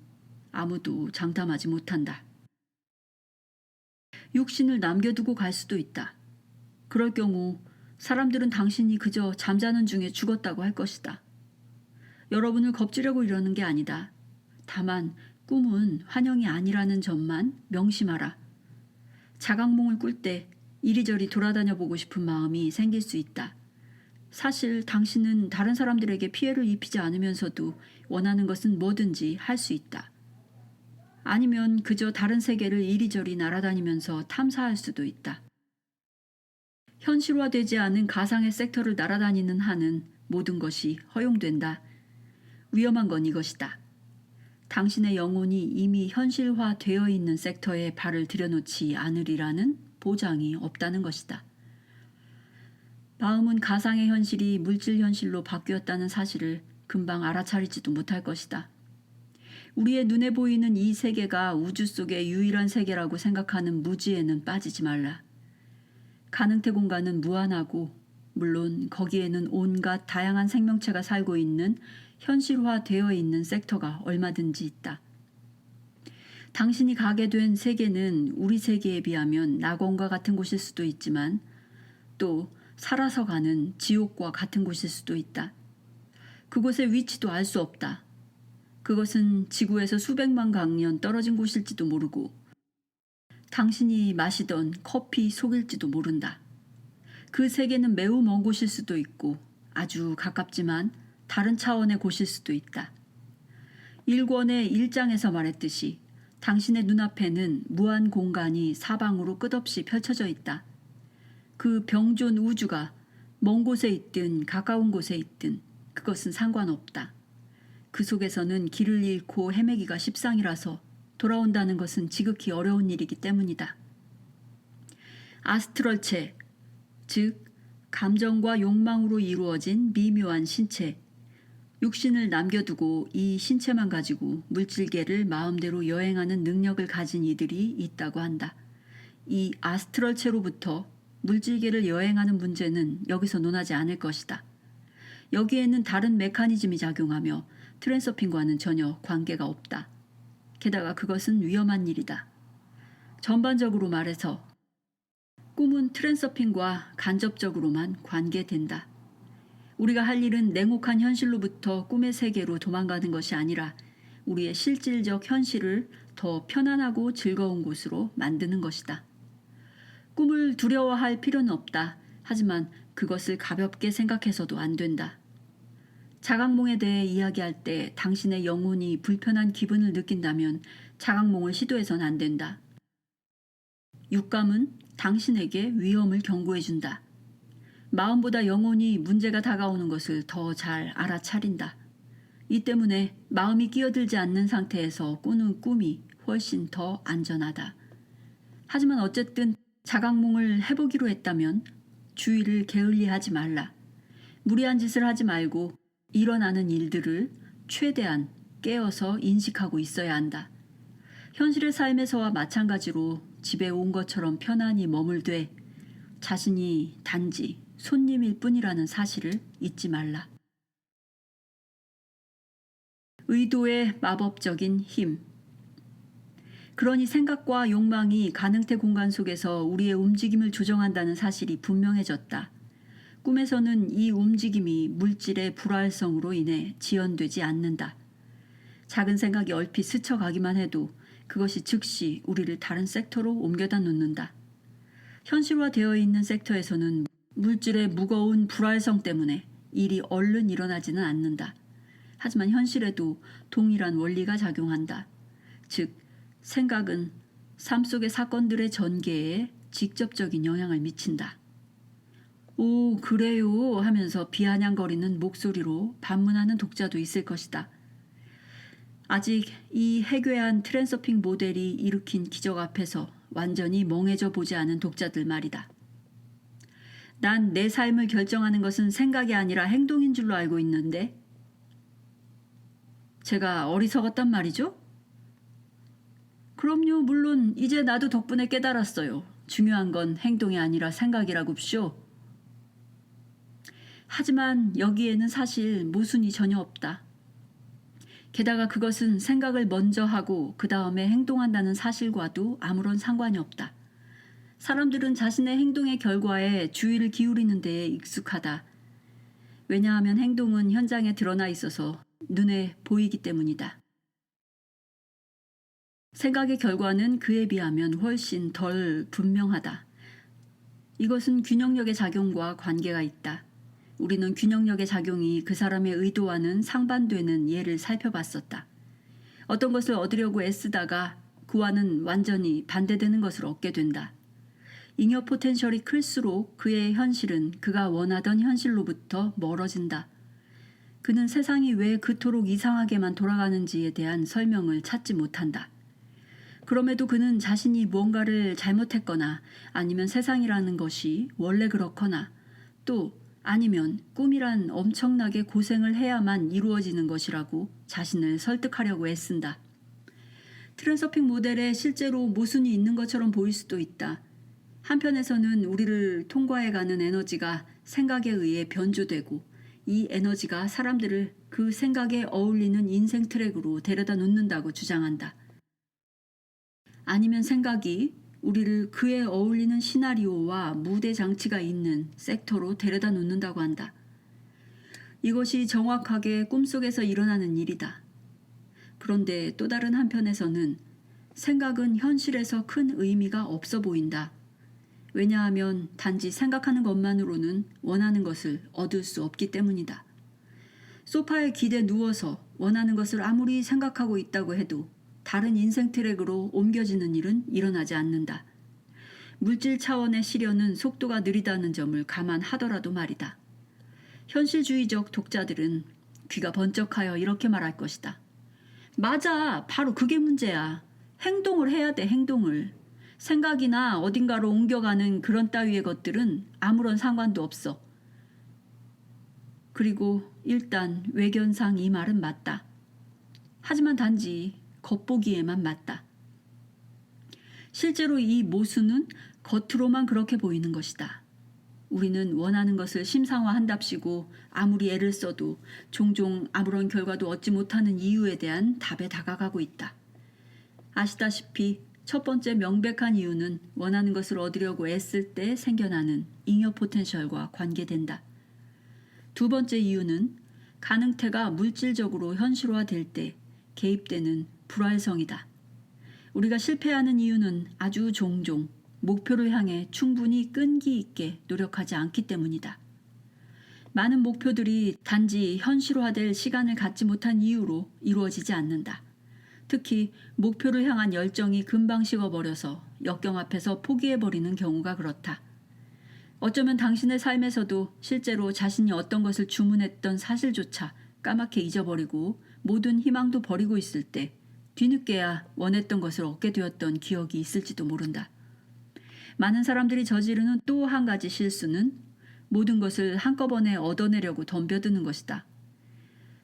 아무도 장담하지 못한다. 육신을 남겨두고 갈 수도 있다. 그럴 경우 사람들은 당신이 그저 잠자는 중에 죽었다고 할 것이다. 여러분을 겁주려고 이러는 게 아니다. 다만 꿈은 환영이 아니라는 점만 명심하라. 자각몽을 꿀 때 이리저리 돌아다녀 보고 싶은 마음이 생길 수 있다. 사실 당신은 다른 사람들에게 피해를 입히지 않으면서도 원하는 것은 뭐든지 할 수 있다. 아니면 그저 다른 세계를 이리저리 날아다니면서 탐사할 수도 있다. 현실화되지 않은 가상의 섹터를 날아다니는 한은 모든 것이 허용된다. 위험한 건 이것이다. 당신의 영혼이 이미 현실화되어 있는 섹터에 발을 들여놓지 않으리라는 보장이 없다는 것이다. 마음은 가상의 현실이 물질 현실로 바뀌었다는 사실을 금방 알아차리지도 못할 것이다. 우리의 눈에 보이는 이 세계가 우주 속의 유일한 세계라고 생각하는 무지에는 빠지지 말라. 가능태 공간은 무한하고 물론 거기에는 온갖 다양한 생명체가 살고 있는 현실화되어 있는 섹터가 얼마든지 있다. 당신이 가게 된 세계는 우리 세계에 비하면 낙원과 같은 곳일 수도 있지만 또 살아서 가는 지옥과 같은 곳일 수도 있다. 그곳의 위치도 알 수 없다. 그것은 지구에서 수백만 광년 떨어진 곳일지도 모르고 당신이 마시던 커피 속일지도 모른다. 그 세계는 매우 먼 곳일 수도 있고 아주 가깝지만 다른 차원의 곳일 수도 있다. 1권의 1장에서 말했듯이 당신의 눈앞에는 무한 공간이 사방으로 끝없이 펼쳐져 있다. 그 병존 우주가 먼 곳에 있든 가까운 곳에 있든 그것은 상관없다. 그 속에서는 길을 잃고 헤매기가 십상이라서 돌아온다는 것은 지극히 어려운 일이기 때문이다. 아스트럴체, 즉 감정과 욕망으로 이루어진 미묘한 신체, 육신을 남겨두고 이 신체만 가지고 물질계를 마음대로 여행하는 능력을 가진 이들이 있다고 한다. 이 아스트럴체로부터 물질계를 여행하는 문제는 여기서 논하지 않을 것이다. 여기에는 다른 메커니즘이 작용하며 트랜서핑과는 전혀 관계가 없다. 게다가 그것은 위험한 일이다. 전반적으로 말해서 꿈은 트랜서핑과 간접적으로만 관계된다. 우리가 할 일은 냉혹한 현실로부터 꿈의 세계로 도망가는 것이 아니라 우리의 실질적 현실을 더 편안하고 즐거운 곳으로 만드는 것이다. 꿈을 두려워할 필요는 없다. 하지만 그것을 가볍게 생각해서도 안 된다. 자각몽에 대해 이야기할 때 당신의 영혼이 불편한 기분을 느낀다면 자각몽을 시도해서는 안 된다. 육감은 당신에게 위험을 경고해준다. 마음보다 영혼이 문제가 다가오는 것을 더 잘 알아차린다. 이 때문에 마음이 끼어들지 않는 상태에서 꾸는 꿈이 훨씬 더 안전하다. 하지만 어쨌든 자각몽을 해보기로 했다면 주의를 게을리하지 말라. 무리한 짓을 하지 말고 일어나는 일들을 최대한 깨어서 인식하고 있어야 한다. 현실의 삶에서와 마찬가지로 집에 온 것처럼 편안히 머물되 자신이 단지 손님일 뿐이라는 사실을 잊지 말라. 의도의 마법적인 힘. 그러니 생각과 욕망이 가능태 공간 속에서 우리의 움직임을 조정한다는 사실이 분명해졌다. 꿈에서는 이 움직임이 물질의 불활성으로 인해 지연되지 않는다. 작은 생각이 얼핏 스쳐가기만 해도 그것이 즉시 우리를 다른 섹터로 옮겨다 놓는다. 현실화되어 있는 섹터에서는 물질의 무거운 불활성 때문에 일이 얼른 일어나지는 않는다. 하지만 현실에도 동일한 원리가 작용한다. 즉, 생각은 삶 속의 사건들의 전개에 직접적인 영향을 미친다. 오, 그래요 하면서 비아냥거리는 목소리로 반문하는 독자도 있을 것이다. 아직 이 해괴한 트랜서핑 모델이 일으킨 기적 앞에서 완전히 멍해져 보지 않은 독자들 말이다. 난 내 삶을 결정하는 것은 생각이 아니라 행동인 줄로 알고 있는데 제가 어리석었단 말이죠? 그럼요, 물론 이제 나도 덕분에 깨달았어요. 중요한 건 행동이 아니라 생각이라고쇼. 하지만 여기에는 사실 모순이 전혀 없다. 게다가 그것은 생각을 먼저 하고 그 다음에 행동한다는 사실과도 아무런 상관이 없다. 사람들은 자신의 행동의 결과에 주의를 기울이는 데에 익숙하다. 왜냐하면 행동은 현장에 드러나 있어서 눈에 보이기 때문이다. 생각의 결과는 그에 비하면 훨씬 덜 분명하다. 이것은 균형력의 작용과 관계가 있다. 우리는 균형력의 작용이 그 사람의 의도와는 상반되는 예를 살펴봤었다. 어떤 것을 얻으려고 애쓰다가 그와는 완전히 반대되는 것을 얻게 된다. 잉여 포텐셜이 클수록 그의 현실은 그가 원하던 현실로부터 멀어진다. 그는 세상이 왜 그토록 이상하게만 돌아가는지에 대한 설명을 찾지 못한다. 그럼에도 그는 자신이 무언가를 잘못했거나 아니면 세상이라는 것이 원래 그렇거나 또 아니면 꿈이란 엄청나게 고생을 해야만 이루어지는 것이라고 자신을 설득하려고 애쓴다. 트랜서핑 모델에 실제로 모순이 있는 것처럼 보일 수도 있다. 한편에서는 우리를 통과해가는 에너지가 생각에 의해 변조되고 이 에너지가 사람들을 그 생각에 어울리는 인생 트랙으로 데려다 놓는다고 주장한다. 아니면 생각이 우리를 그에 어울리는 시나리오와 무대 장치가 있는 섹터로 데려다 놓는다고 한다. 이것이 정확하게 꿈속에서 일어나는 일이다. 그런데 또 다른 한편에서는 생각은 현실에서 큰 의미가 없어 보인다. 왜냐하면 단지 생각하는 것만으로는 원하는 것을 얻을 수 없기 때문이다. 소파에 기대 누워서 원하는 것을 아무리 생각하고 있다고 해도 다른 인생 트랙으로 옮겨지는 일은 일어나지 않는다. 물질 차원의 시련은 속도가 느리다는 점을 감안하더라도 말이다. 현실주의적 독자들은 귀가 번쩍하여 이렇게 말할 것이다. 맞아, 바로 그게 문제야. 행동을 해야 돼, 행동을. 생각이나 어딘가로 옮겨가는 그런 따위의 것들은 아무런 상관도 없어. 그리고 일단 외견상 이 말은 맞다. 하지만 단지 겉보기에만 맞다. 실제로 이 모순은 겉으로만 그렇게 보이는 것이다. 우리는 원하는 것을 심상화한답시고 아무리 애를 써도 종종 아무런 결과도 얻지 못하는 이유에 대한 답에 다가가고 있다. 아시다시피 첫 번째 명백한 이유는 원하는 것을 얻으려고 애쓸 때 생겨나는 잉여 포텐셜과 관계된다. 두 번째 이유는 가능태가 물질적으로 현실화될 때 개입되는 불활성이다. 우리가 실패하는 이유는 아주 종종 목표를 향해 충분히 끈기 있게 노력하지 않기 때문이다. 많은 목표들이 단지 현실화될 시간을 갖지 못한 이유로 이루어지지 않는다. 특히 목표를 향한 열정이 금방 식어버려서 역경 앞에서 포기해버리는 경우가 그렇다. 어쩌면 당신의 삶에서도 실제로 자신이 어떤 것을 주문했던 사실조차 까맣게 잊어버리고 모든 희망도 버리고 있을 때 뒤늦게야 원했던 것을 얻게 되었던 기억이 있을지도 모른다. 많은 사람들이 저지르는 또 한 가지 실수는 모든 것을 한꺼번에 얻어내려고 덤벼드는 것이다.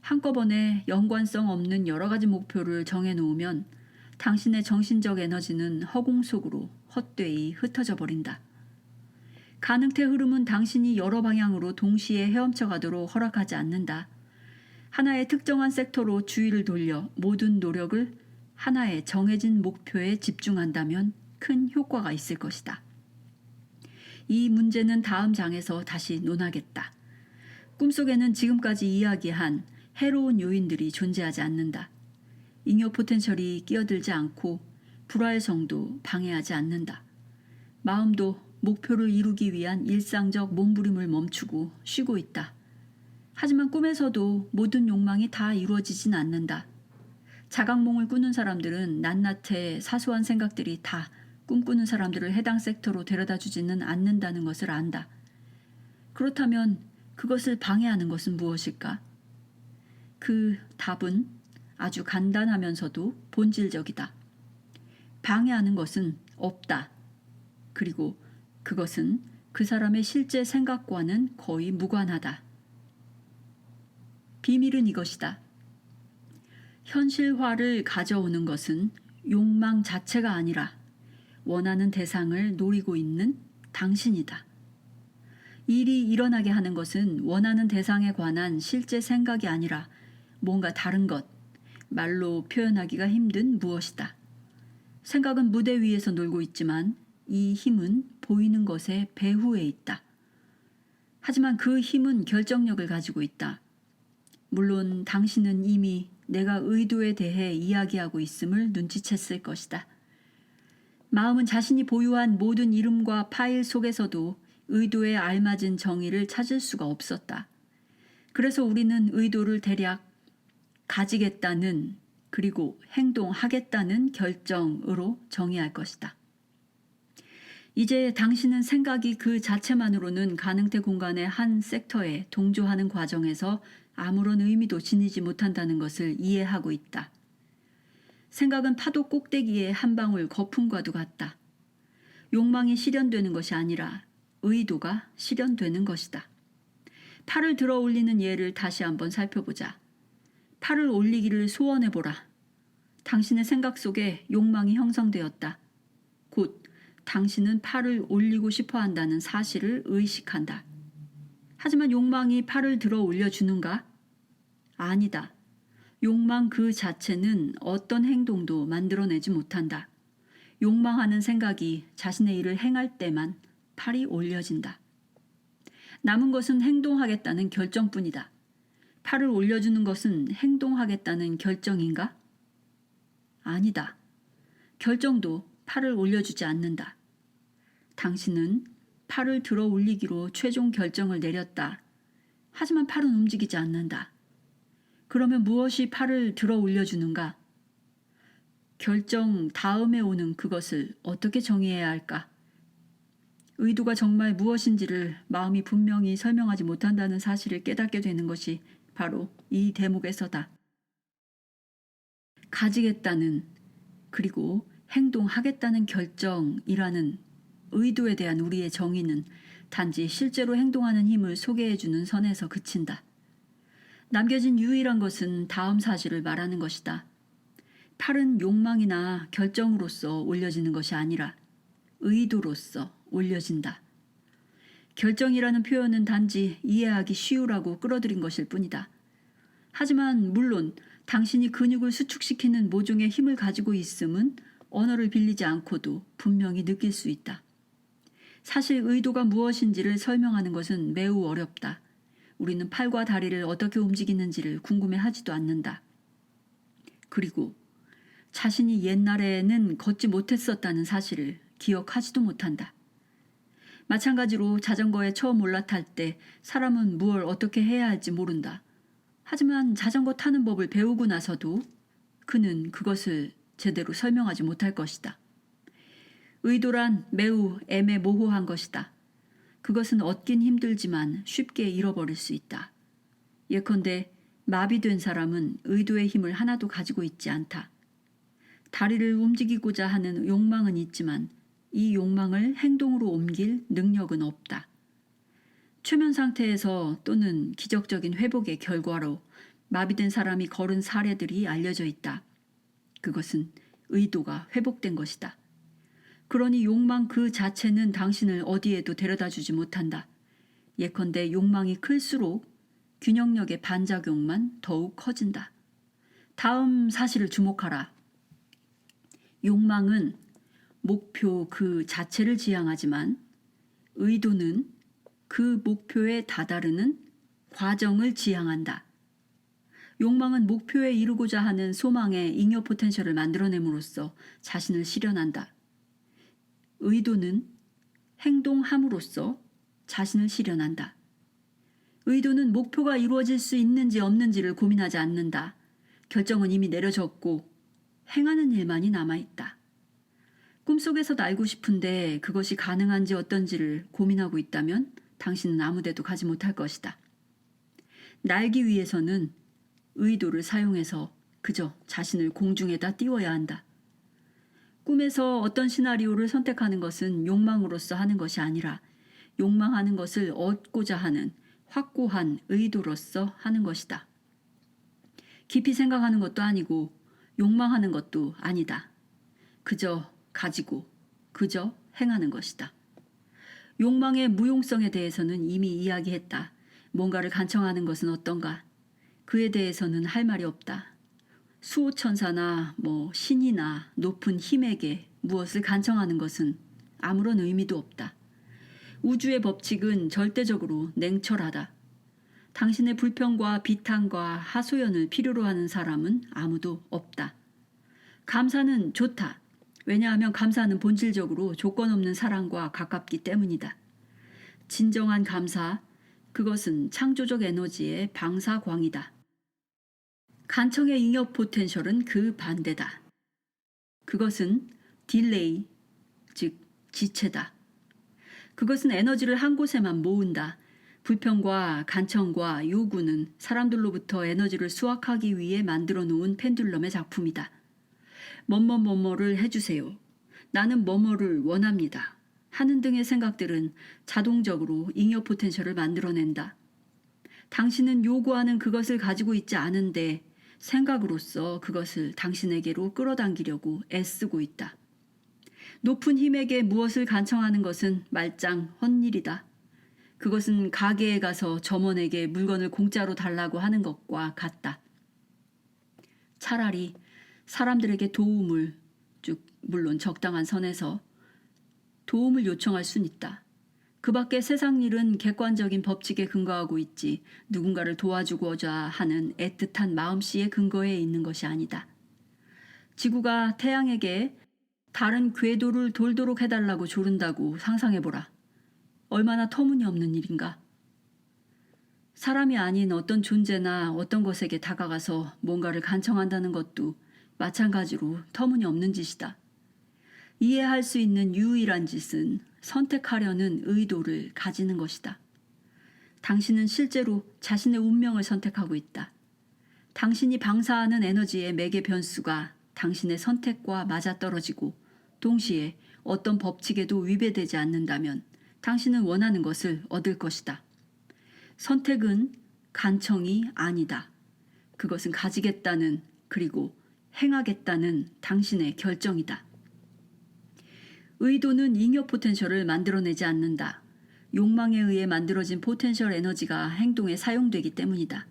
한꺼번에 연관성 없는 여러 가지 목표를 정해놓으면 당신의 정신적 에너지는 허공 속으로 헛되이 흩어져 버린다. 가능태 흐름은 당신이 여러 방향으로 동시에 헤엄쳐 가도록 허락하지 않는다. 하나의 특정한 섹터로 주의를 돌려 모든 노력을 하나의 정해진 목표에 집중한다면 큰 효과가 있을 것이다. 이 문제는 다음 장에서 다시 논하겠다. 꿈속에는 지금까지 이야기한 해로운 요인들이 존재하지 않는다. 잉여 포텐셜이 끼어들지 않고 불활성도 방해하지 않는다. 마음도 목표를 이루기 위한 일상적 몸부림을 멈추고 쉬고 있다. 하지만 꿈에서도 모든 욕망이 다 이루어지진 않는다. 자각몽을 꾸는 사람들은 낱낱의 사소한 생각들이 다 꿈꾸는 사람들을 해당 섹터로 데려다 주지는 않는다는 것을 안다. 그렇다면 그것을 방해하는 것은 무엇일까? 그 답은 아주 간단하면서도 본질적이다. 방해하는 것은 없다. 그리고 그것은 그 사람의 실제 생각과는 거의 무관하다. 비밀은 이것이다. 현실화를 가져오는 것은 욕망 자체가 아니라 원하는 대상을 노리고 있는 당신이다. 일이 일어나게 하는 것은 원하는 대상에 관한 실제 생각이 아니라 뭔가 다른 것, 말로 표현하기가 힘든 무엇이다. 생각은 무대 위에서 놀고 있지만 이 힘은 보이는 것의 배후에 있다. 하지만 그 힘은 결정력을 가지고 있다. 물론 당신은 이미 내가 의도에 대해 이야기하고 있음을 눈치챘을 것이다. 마음은 자신이 보유한 모든 이름과 파일 속에서도 의도에 알맞은 정의를 찾을 수가 없었다. 그래서 우리는 의도를 대략 가지겠다는 그리고 행동하겠다는 결정으로 정의할 것이다. 이제 당신은 생각이 그 자체만으로는 가능태 공간의 한 섹터에 동조하는 과정에서 아무런 의미도 지니지 못한다는 것을 이해하고 있다. 생각은 파도 꼭대기의 한 방울 거품과도 같다. 욕망이 실현되는 것이 아니라 의도가 실현되는 것이다. 팔을 들어 올리는 예를 다시 한번 살펴보자. 팔을 올리기를 소원해보라. 당신의 생각 속에 욕망이 형성되었다. 곧 당신은 팔을 올리고 싶어 한다는 사실을 의식한다. 하지만 욕망이 팔을 들어 올려주는가? 아니다. 욕망 그 자체는 어떤 행동도 만들어내지 못한다. 욕망하는 생각이 자신의 일을 행할 때만 팔이 올려진다. 남은 것은 행동하겠다는 결정뿐이다. 팔을 올려주는 것은 행동하겠다는 결정인가? 아니다. 결정도 팔을 올려주지 않는다. 당신은 팔을 들어 올리기로 최종 결정을 내렸다. 하지만 팔은 움직이지 않는다. 그러면 무엇이 팔을 들어 올려주는가? 결정 다음에 오는 그것을 어떻게 정의해야 할까? 의도가 정말 무엇인지를 마음이 분명히 설명하지 못한다는 사실을 깨닫게 되는 것이 바로 이 대목에서다. 가지겠다는 그리고 행동하겠다는 결정이라는 의도에 대한 우리의 정의는 단지 실제로 행동하는 힘을 소개해주는 선에서 그친다. 남겨진 유일한 것은 다음 사실을 말하는 것이다. 팔은 욕망이나 결정으로서 올려지는 것이 아니라 의도로서 올려진다. 결정이라는 표현은 단지 이해하기 쉬우라고 끌어들인 것일 뿐이다. 하지만 물론 당신이 근육을 수축시키는 모종의 힘을 가지고 있음은 언어를 빌리지 않고도 분명히 느낄 수 있다. 사실 의도가 무엇인지를 설명하는 것은 매우 어렵다. 우리는 팔과 다리를 어떻게 움직이는지를 궁금해하지도 않는다. 그리고 자신이 옛날에는 걷지 못했었다는 사실을 기억하지도 못한다. 마찬가지로 자전거에 처음 올라탈 때 사람은 무엇을 어떻게 해야 할지 모른다. 하지만 자전거 타는 법을 배우고 나서도 그는 그것을 제대로 설명하지 못할 것이다. 의도란 매우 애매모호한 것이다. 그것은 얻긴 힘들지만 쉽게 잃어버릴 수 있다. 예컨대 마비된 사람은 의도의 힘을 하나도 가지고 있지 않다. 다리를 움직이고자 하는 욕망은 있지만 이 욕망을 행동으로 옮길 능력은 없다. 최면 상태에서 또는 기적적인 회복의 결과로 마비된 사람이 걸은 사례들이 알려져 있다. 그것은 의도가 회복된 것이다. 그러니 욕망 그 자체는 당신을 어디에도 데려다 주지 못한다. 예컨대 욕망이 클수록 균형력의 반작용만 더욱 커진다. 다음 사실을 주목하라. 욕망은 목표 그 자체를 지향하지만 의도는 그 목표에 다다르는 과정을 지향한다. 욕망은 목표에 이르고자 하는 소망의 잉여 포텐셜을 만들어냄으로써 자신을 실현한다. 의도는 행동함으로써 자신을 실현한다. 의도는 목표가 이루어질 수 있는지 없는지를 고민하지 않는다. 결정은 이미 내려졌고 행하는 일만이 남아있다. 꿈속에서도 알고 싶은데 그것이 가능한지 어떤지를 고민하고 있다면 당신은 아무데도 가지 못할 것이다. 날기 위해서는 의도를 사용해서 그저 자신을 공중에다 띄워야 한다. 꿈에서 어떤 시나리오를 선택하는 것은 욕망으로서 하는 것이 아니라 욕망하는 것을 얻고자 하는 확고한 의도로서 하는 것이다. 깊이 생각하는 것도 아니고 욕망하는 것도 아니다. 그저 가지고 그저 행하는 것이다. 욕망의 무용성에 대해서는 이미 이야기했다. 뭔가를 간청하는 것은 어떤가? 그에 대해서는 할 말이 없다. 수호천사나 신이나 높은 힘에게 무엇을 간청하는 것은 아무런 의미도 없다. 우주의 법칙은 절대적으로 냉철하다. 당신의 불평과 비탄과 하소연을 필요로 하는 사람은 아무도 없다. 감사는 좋다. 왜냐하면 감사는 본질적으로 조건 없는 사랑과 가깝기 때문이다. 진정한 감사, 그것은 창조적 에너지의 방사광이다. 간청의 잉여 포텐셜은 그 반대다. 그것은 딜레이, 즉 지체다. 그것은 에너지를 한 곳에만 모은다. 불평과 간청과 요구는 사람들로부터 에너지를 수확하기 위해 만들어 놓은 펜듈럼의 작품이다. 뭐뭐뭐뭐를 해주세요. 나는 뭐뭐를 원합니다. 하는 등의 생각들은 자동적으로 잉여 포텐셜을 만들어낸다. 당신은 요구하는 그것을 가지고 있지 않은데 생각으로서 그것을 당신에게로 끌어당기려고 애쓰고 있다. 높은 힘에게 무엇을 간청하는 것은 말짱 헛일이다. 그것은 가게에 가서 점원에게 물건을 공짜로 달라고 하는 것과 같다. 차라리 사람들에게 도움을, 즉 물론 적당한 선에서 도움을 요청할 순 있다. 그 밖에 세상 일은 객관적인 법칙에 근거하고 있지 누군가를 도와주고자 하는 애틋한 마음씨의 근거에 있는 것이 아니다. 지구가 태양에게 다른 궤도를 돌도록 해달라고 조른다고 상상해보라. 얼마나 터무니없는 일인가. 사람이 아닌 어떤 존재나 어떤 것에게 다가가서 뭔가를 간청한다는 것도 마찬가지로 터무니없는 짓이다. 이해할 수 있는 유일한 짓은 선택하려는 의도를 가지는 것이다. 당신은 실제로 자신의 운명을 선택하고 있다. 당신이 방사하는 에너지의 매개 변수가 당신의 선택과 맞아떨어지고 동시에 어떤 법칙에도 위배되지 않는다면 당신은 원하는 것을 얻을 것이다. 선택은 간청이 아니다. 그것은 가지겠다는 그리고 행하겠다는 당신의 결정이다. 의도는 잉여 포텐셜을 만들어내지 않는다. 욕망에 의해 만들어진 포텐셜 에너지가 행동에 사용되기 때문이다.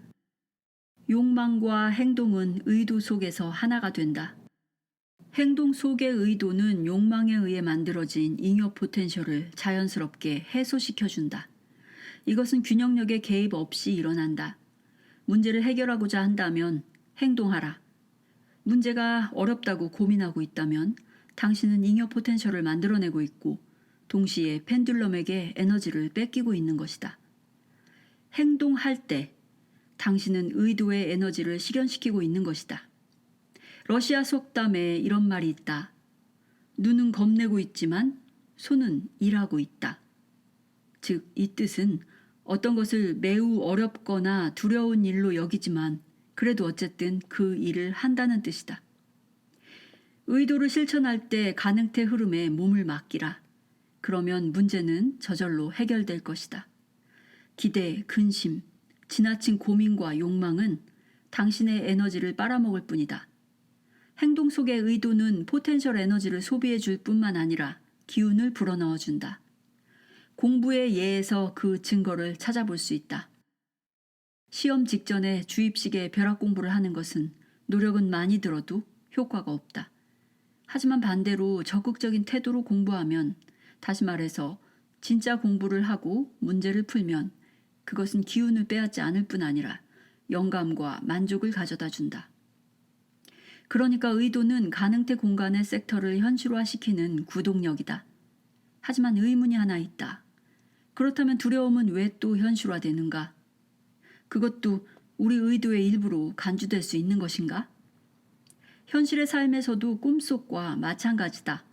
욕망과 행동은 의도 속에서 하나가 된다. 행동 속의 의도는 욕망에 의해 만들어진 잉여 포텐셜을 자연스럽게 해소시켜준다. 이것은 균형력의 개입 없이 일어난다. 문제를 해결하고자 한다면 행동하라. 문제가 어렵다고 고민하고 있다면 당신은 잉여 포텐셜을 만들어내고 있고 동시에 펜듈럼에게 에너지를 뺏기고 있는 것이다. 행동할 때 당신은 의도의 에너지를 실현시키고 있는 것이다. 러시아 속담에 이런 말이 있다. 눈은 겁내고 있지만 손은 일하고 있다. 즉, 이 뜻은 어떤 것을 매우 어렵거나 두려운 일로 여기지만 그래도 어쨌든 그 일을 한다는 뜻이다. 의도를 실천할 때 가능태 흐름에 몸을 맡기라. 그러면 문제는 저절로 해결될 것이다. 기대, 근심, 지나친 고민과 욕망은 당신의 에너지를 빨아먹을 뿐이다. 행동 속의 의도는 포텐셜 에너지를 소비해 줄 뿐만 아니라 기운을 불어넣어 준다. 공부의 예에서 그 증거를 찾아볼 수 있다. 시험 직전에 주입식에 벼락 공부를 하는 것은 노력은 많이 들어도 효과가 없다. 하지만 반대로 적극적인 태도로 공부하면, 다시 말해서 진짜 공부를 하고 문제를 풀면 그것은 기운을 빼앗지 않을 뿐 아니라 영감과 만족을 가져다 준다. 그러니까 의도는 가능태 공간의 섹터를 현실화시키는 구동력이다. 하지만 의문이 하나 있다. 그렇다면 두려움은 왜 또 현실화되는가? 그것도 우리 의도의 일부로 간주될 수 있는 것인가? 현실의 삶에서도 꿈속과 마찬가지다.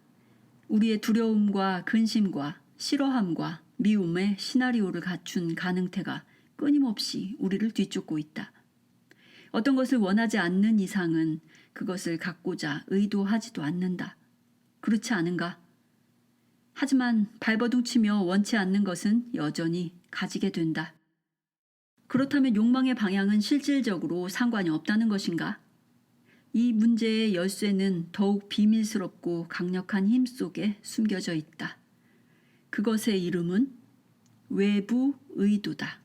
우리의 두려움과 근심과 싫어함과 미움의 시나리오를 갖춘 가능태가 끊임없이 우리를 뒤쫓고 있다. 어떤 것을 원하지 않는 이상은 그것을 갖고자 의도하지도 않는다. 그렇지 않은가? 하지만 발버둥치며 원치 않는 것은 여전히 가지게 된다. 그렇다면 욕망의 방향은 실질적으로 상관이 없다는 것인가? 이 문제의 열쇠는 더욱 비밀스럽고 강력한 힘 속에 숨겨져 있다. 그것의 이름은 외부 의도다.